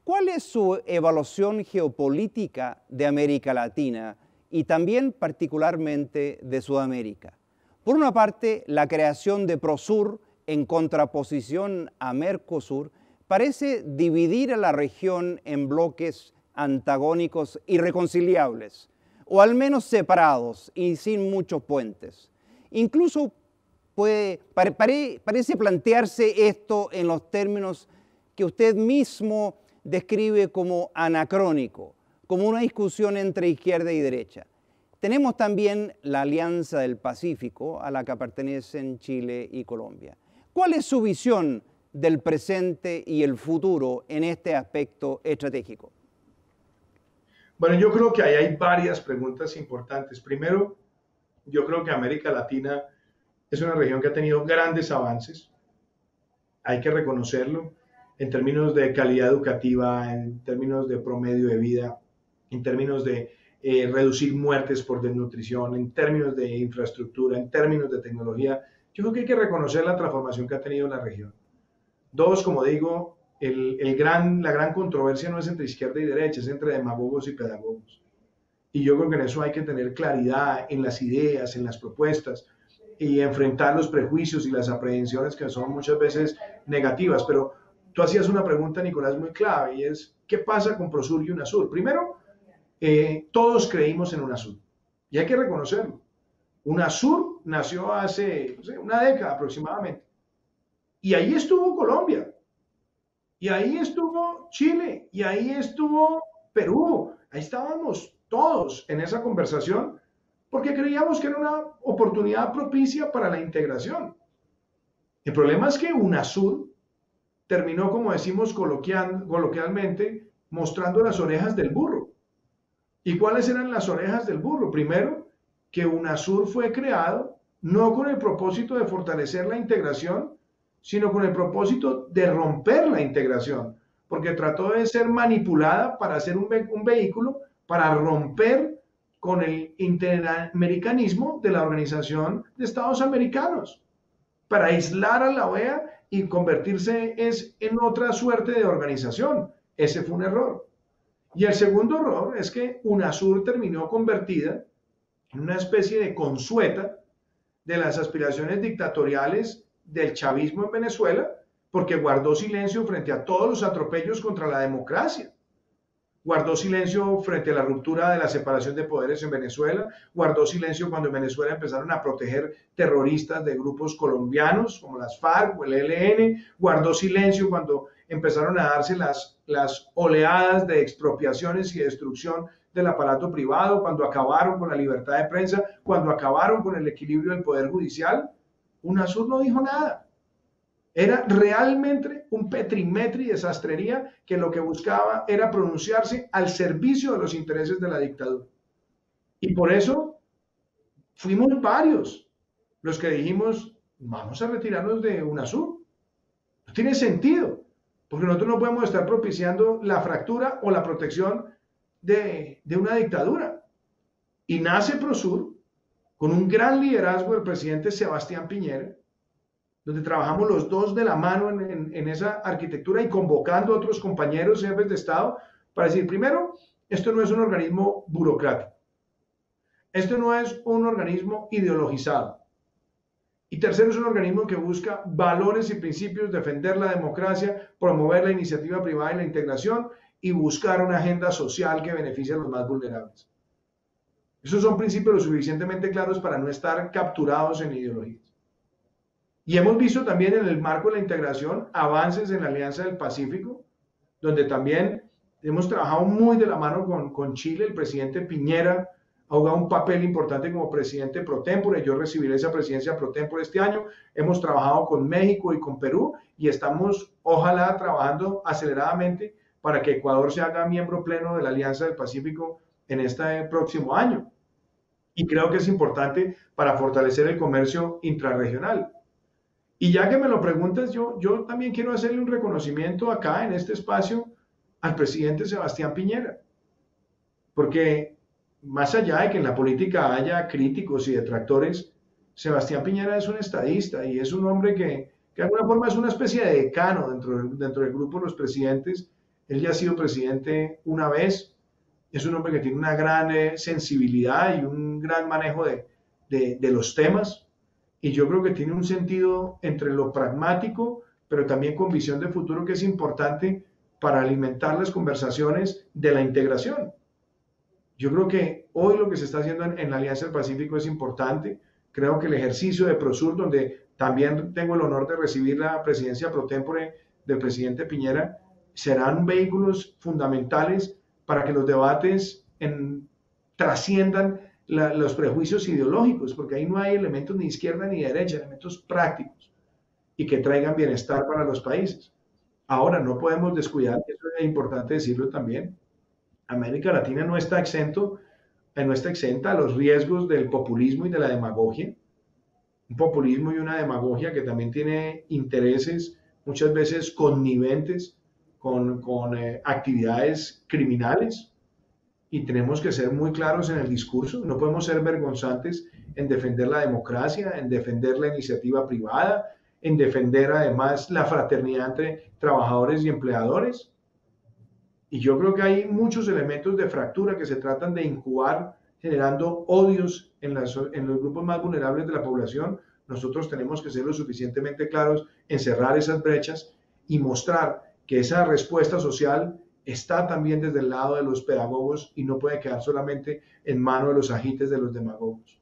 ¿cuál es su evaluación geopolítica de América Latina y también particularmente de Sudamérica? Por una parte, la creación de Prosur en contraposición a Mercosur parece dividir a la región en bloques antagónicos irreconciliables, o al menos separados y sin muchos puentes. Incluso parece plantearse esto en los términos que usted mismo describe como anacrónico, como una discusión entre izquierda y derecha. Tenemos también la Alianza del Pacífico, a la que pertenecen Chile y Colombia. ¿Cuál es su visión del presente y el futuro en este aspecto estratégico? Bueno, yo creo que ahí hay varias preguntas importantes. Primero, yo creo que América Latina es una región que ha tenido grandes avances, hay que reconocerlo, en términos de calidad educativa, en términos de promedio de vida, en términos de reducir muertes por desnutrición, en términos de infraestructura, en términos de tecnología. Yo creo que hay que reconocer la transformación que ha tenido la región. Dos, como digo, la gran controversia no es entre izquierda y derecha, es entre demagogos y pedagogos. Y yo creo que en eso hay que tener claridad en las ideas, en las propuestas, y enfrentar los prejuicios y las aprehensiones que son muchas veces negativas. Pero tú hacías una pregunta, Nicolás, muy clave, y es, ¿qué pasa con Prosur y UNASUR? Primero, todos creímos en UNASUR. Y hay que reconocerlo. UNASUR nació hace, no sé, una década aproximadamente. Y ahí estuvo Colombia, y ahí estuvo Chile, y ahí estuvo Perú. Ahí estábamos todos en esa conversación porque creíamos que era una oportunidad propicia para la integración. El problema es que UNASUR terminó, como decimos coloquialmente, mostrando las orejas del burro. ¿Y cuáles eran las orejas del burro? Primero, que UNASUR fue creado no con el propósito de fortalecer la integración, sino con el propósito de romper la integración, porque trató de ser manipulada para hacer un vehículo para romper con el interamericanismo de la Organización de Estados Americanos, para aislar a la OEA y convertirse en otra suerte de organización. Ese fue un error. Y el segundo error es que UNASUR terminó convertida en una especie de consueta de las aspiraciones dictatoriales del chavismo en Venezuela, porque guardó silencio frente a todos los atropellos contra la democracia. Guardó silencio frente a la ruptura de la separación de poderes en Venezuela, guardó silencio cuando en Venezuela empezaron a proteger terroristas de grupos colombianos como las FARC o el ELN, guardó silencio cuando empezaron a darse las oleadas de expropiaciones y destrucción del aparato privado, cuando acabaron con la libertad de prensa, cuando acabaron con el equilibrio del poder judicial. UNASUR no dijo nada. Era realmente un petrimetri de sastrería que lo que buscaba era pronunciarse al servicio de los intereses de la dictadura. Y por eso fuimos varios los que dijimos, vamos a retirarnos de UNASUR. No tiene sentido, porque nosotros no podemos estar propiciando la fractura o la protección de una dictadura. Y nace PROSUR con un gran liderazgo del presidente Sebastián Piñera, donde trabajamos los dos de la mano en esa arquitectura y convocando a otros compañeros jefes de Estado para decir, primero, esto no es un organismo burocrático, esto no es un organismo ideologizado, y tercero, es un organismo que busca valores y principios, defender la democracia, promover la iniciativa privada y la integración y buscar una agenda social que beneficie a los más vulnerables. Esos son principios lo suficientemente claros para no estar capturados en ideologías. Y hemos visto también en el marco de la integración avances en la Alianza del Pacífico, donde también hemos trabajado muy de la mano con Chile. El presidente Piñera ha jugado un papel importante como presidente pro tempore. Yo recibiré esa presidencia pro tempore este año. Hemos trabajado con México y con Perú y estamos, ojalá, trabajando aceleradamente para que Ecuador se haga miembro pleno de la Alianza del Pacífico en este próximo año. Y creo que es importante para fortalecer el comercio intrarregional. Y ya que me lo preguntas, yo también quiero hacerle un reconocimiento acá en este espacio al presidente Sebastián Piñera, porque más allá de que en la política haya críticos y detractores, Sebastián Piñera es un estadista y es un hombre que de alguna forma es una especie de decano dentro del grupo de los presidentes. Él ya ha sido presidente una vez, es un hombre que tiene una gran sensibilidad y un gran manejo de los temas. Y yo creo que tiene un sentido entre lo pragmático, pero también con visión de futuro que es importante para alimentar las conversaciones de la integración. Yo creo que hoy lo que se está haciendo en la Alianza del Pacífico es importante. Creo que el ejercicio de PROSUR, donde también tengo el honor de recibir la presidencia pro tempore del presidente Piñera, serán vehículos fundamentales para que los debates trasciendan los prejuicios ideológicos, porque ahí no hay elementos ni izquierda ni derecha, elementos prácticos y que traigan bienestar para los países. Ahora, no podemos descuidar, eso es importante decirlo también, América Latina no está exenta a los riesgos del populismo y de la demagogia, un populismo y una demagogia que también tiene intereses muchas veces conniventes con actividades criminales. Y tenemos que ser muy claros en el discurso, no podemos ser vergonzantes en defender la democracia, en defender la iniciativa privada, en defender además la fraternidad entre trabajadores y empleadores. Y yo creo que hay muchos elementos de fractura que se tratan de incubar, generando odios en los grupos más vulnerables de la población. Nosotros tenemos que ser lo suficientemente claros en cerrar esas brechas y mostrar que esa respuesta social está también desde el lado de los pedagogos y no puede quedar solamente en manos de los agites de los demagogos.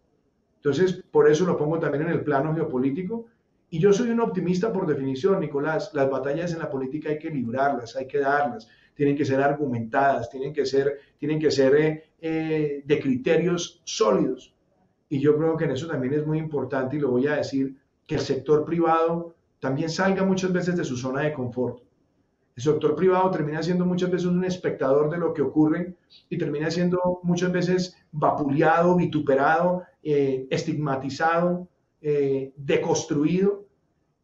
Entonces, por eso lo pongo también en el plano geopolítico. Y yo soy un optimista por definición, Nicolás. Las batallas en la política hay que librarlas, hay que darlas, tienen que ser argumentadas, tienen que ser de criterios sólidos. Y yo creo que en eso también es muy importante, y lo voy a decir, que el sector privado también salga muchas veces de su zona de confort. El sector privado termina siendo muchas veces un espectador de lo que ocurre y termina siendo muchas veces vapuleado, vituperado, estigmatizado, deconstruido.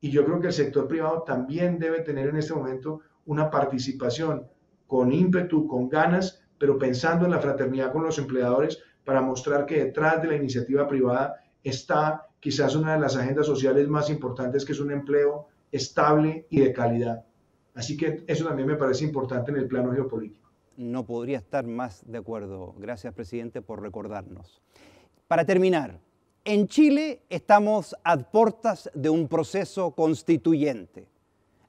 Y yo creo que el sector privado también debe tener en este momento una participación con ímpetu, con ganas, pero pensando en la fraternidad con los empleadores para mostrar que detrás de la iniciativa privada está quizás una de las agendas sociales más importantes, que es un empleo estable y de calidad. Así que eso también me parece importante en el plano geopolítico. No podría estar más de acuerdo. Gracias, presidente, por recordarnos. Para terminar, en Chile estamos a puertas de un proceso constituyente.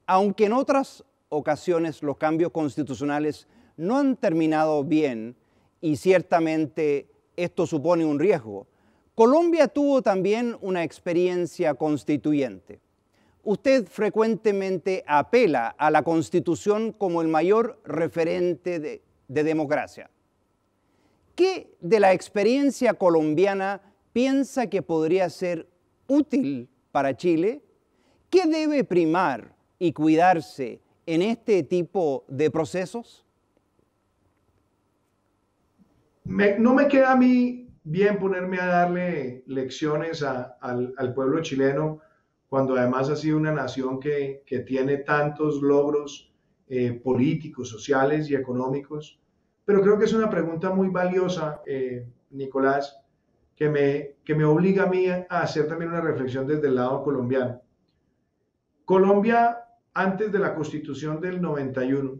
Aunque en otras ocasiones los cambios constitucionales no han terminado bien y ciertamente esto supone un riesgo, Colombia tuvo también una experiencia constituyente. Usted frecuentemente apela a la Constitución como el mayor referente de democracia. ¿Qué de la experiencia colombiana piensa que podría ser útil para Chile? ¿Qué debe primar y cuidarse en este tipo de procesos? No me queda a mí bien ponerme a darle lecciones al pueblo chileno, cuando además ha sido una nación que tiene tantos logros políticos, sociales y económicos. Pero creo que es una pregunta muy valiosa, Nicolás, que me obliga a mí a hacer también una reflexión desde el lado colombiano. Colombia, antes de la Constitución del 91,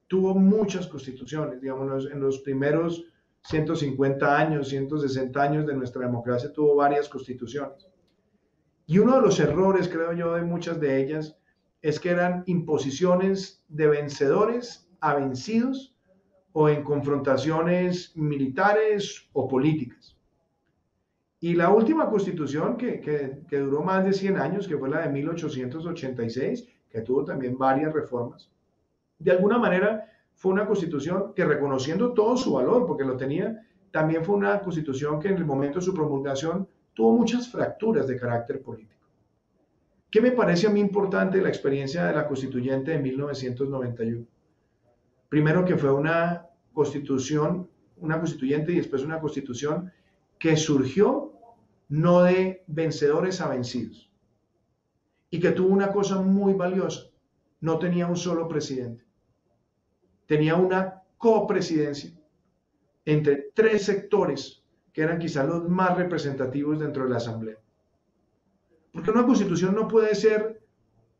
tuvo muchas constituciones, digamos, en los primeros 150 años, 160 años de nuestra democracia tuvo varias constituciones. Y uno de los errores, creo yo, de muchas de ellas, es que eran imposiciones de vencedores a vencidos o en confrontaciones militares o políticas. Y la última constitución que duró más de 100 años, que fue la de 1886, que tuvo también varias reformas, de alguna manera fue una constitución que, reconociendo todo su valor, porque lo tenía, también fue una constitución que en el momento de su promulgación tuvo muchas fracturas de carácter político. ¿Qué me parece a mí importante de la experiencia de la constituyente de 1991? Primero, que fue una constituyente y después una constitución que surgió no de vencedores a vencidos, y que tuvo una cosa muy valiosa: no tenía un solo presidente, tenía una copresidencia entre tres sectores que eran quizás los más representativos dentro de la Asamblea. Porque una constitución no puede ser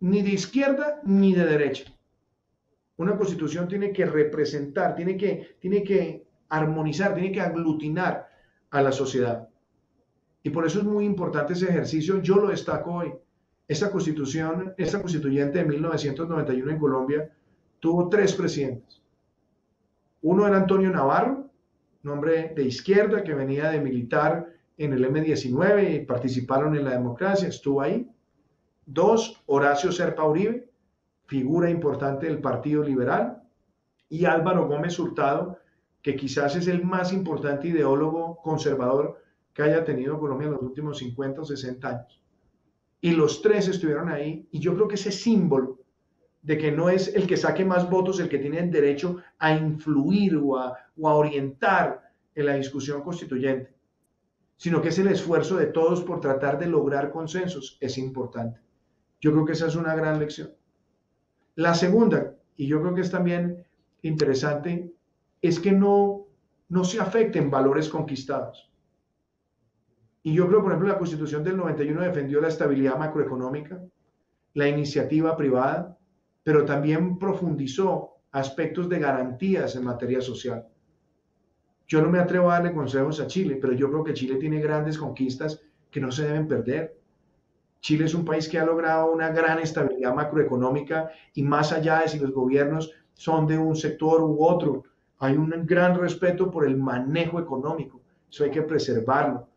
ni de izquierda ni de derecha. Una constitución tiene que representar, tiene que armonizar, tiene que aglutinar a la sociedad. Y por eso es muy importante ese ejercicio. Yo lo destaco hoy. Esta constituyente de 1991 en Colombia tuvo tres presidentes. Uno era Antonio Navarro, un hombre de izquierda que venía de militar en el M-19 y participaron en la democracia, estuvo ahí. Dos, Horacio Serpa Uribe, figura importante del Partido Liberal. Y Álvaro Gómez Hurtado, que quizás es el más importante ideólogo conservador que haya tenido Colombia en los últimos 50 o 60 años. Y los tres estuvieron ahí, y yo creo que ese símbolo de que no es el que saque más votos el que tiene el derecho a influir o a orientar en la discusión constituyente, sino que es el esfuerzo de todos por tratar de lograr consensos, es importante. Yo creo que esa es una gran lección. La segunda, y yo creo que es también interesante, es que no se afecten valores conquistados. Y yo creo, por ejemplo, la Constitución del 91 defendió la estabilidad macroeconómica, la iniciativa privada, pero también profundizó aspectos de garantías en materia social. Yo no me atrevo a darle consejos a Chile, pero yo creo que Chile tiene grandes conquistas que no se deben perder. Chile es un país que ha logrado una gran estabilidad macroeconómica, y más allá de si los gobiernos son de un sector u otro. Hay un gran respeto por el manejo económico. Eso hay que preservarlo.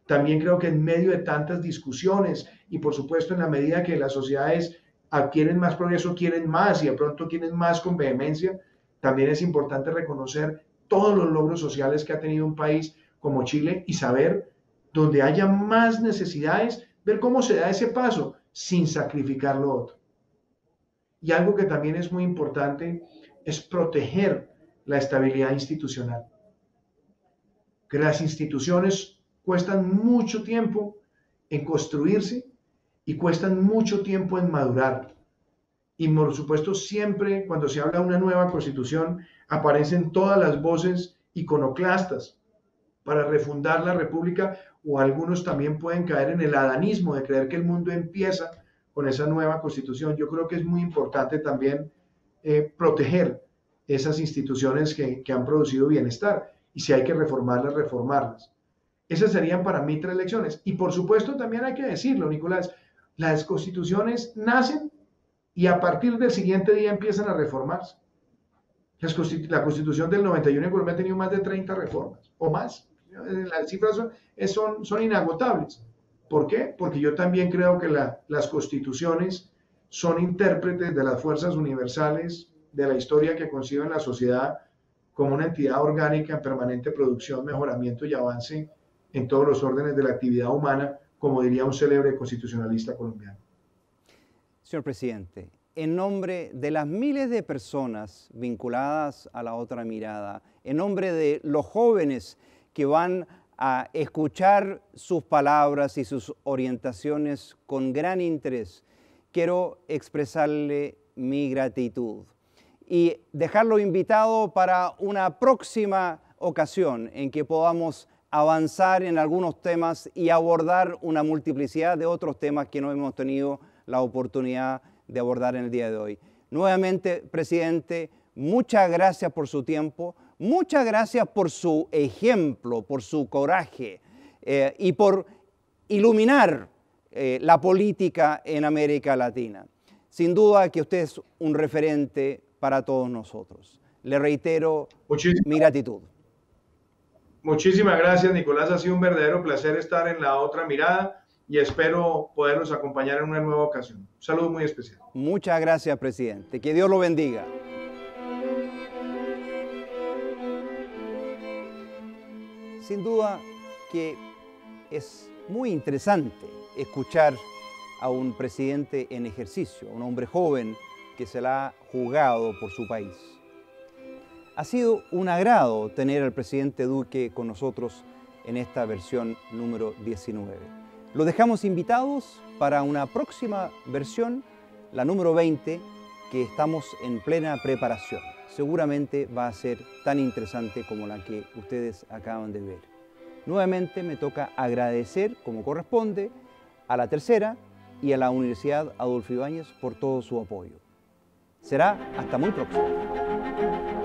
También creo que en medio de tantas discusiones y por supuesto en la medida que las sociedades adquieren más progreso, quieren más y de pronto quieren más con vehemencia, también es importante reconocer todos los logros sociales que ha tenido un país como Chile y saber donde haya más necesidades, ver cómo se da ese paso sin sacrificar lo otro. Y algo que también es muy importante es proteger la estabilidad institucional. Que las instituciones cuestan mucho tiempo en construirse y cuestan mucho tiempo en madurar. Y por supuesto, siempre cuando se habla de una nueva constitución, aparecen todas las voces iconoclastas para refundar la república, o algunos también pueden caer en el adanismo de creer que el mundo empieza con esa nueva constitución. Yo creo que es muy importante también proteger esas instituciones que han producido bienestar, y si hay que reformarlas, reformarlas. Esas serían para mí 3 lecciones. Y por supuesto también hay que decirlo, Nicolás, las constituciones nacen y a partir del siguiente día empiezan a reformarse. La Constitución del 91 en Colombia ha tenido más de 30 reformas o más. Las cifras son inagotables. ¿Por qué? Porque yo también creo que las constituciones son intérpretes de las fuerzas universales de la historia que conciben la sociedad como una entidad orgánica en permanente producción, mejoramiento y avance en todos los órdenes de la actividad humana, como diría un célebre constitucionalista colombiano. Señor presidente, en nombre de las miles de personas vinculadas a La Otra Mirada, en nombre de los jóvenes que van a escuchar sus palabras y sus orientaciones con gran interés, quiero expresarle mi gratitud y dejarlo invitado para una próxima ocasión en que podamos avanzar en algunos temas y abordar una multiplicidad de otros temas que no hemos tenido la oportunidad de abordar en el día de hoy. Nuevamente, presidente, muchas gracias por su tiempo, muchas gracias por su ejemplo, por su coraje y por iluminar la política en América Latina. Sin duda que usted es un referente para todos nosotros. Le reitero mi gratitud. Muchísimas gracias, Nicolás. Ha sido un verdadero placer estar en La Otra Mirada y espero poderlos acompañar en una nueva ocasión. Un saludo muy especial. Muchas gracias, presidente. Que Dios lo bendiga. Sin duda que es muy interesante escuchar a un presidente en ejercicio, un hombre joven que se la ha jugado por su país. Ha sido un agrado tener al presidente Duque con nosotros en esta versión número 19. Lo dejamos invitados para una próxima versión, la número 20, que estamos en plena preparación. Seguramente va a ser tan interesante como la que ustedes acaban de ver. Nuevamente me toca agradecer, como corresponde, a la Tercera y a la Universidad Adolfo Ibáñez por todo su apoyo. Será hasta muy próximo.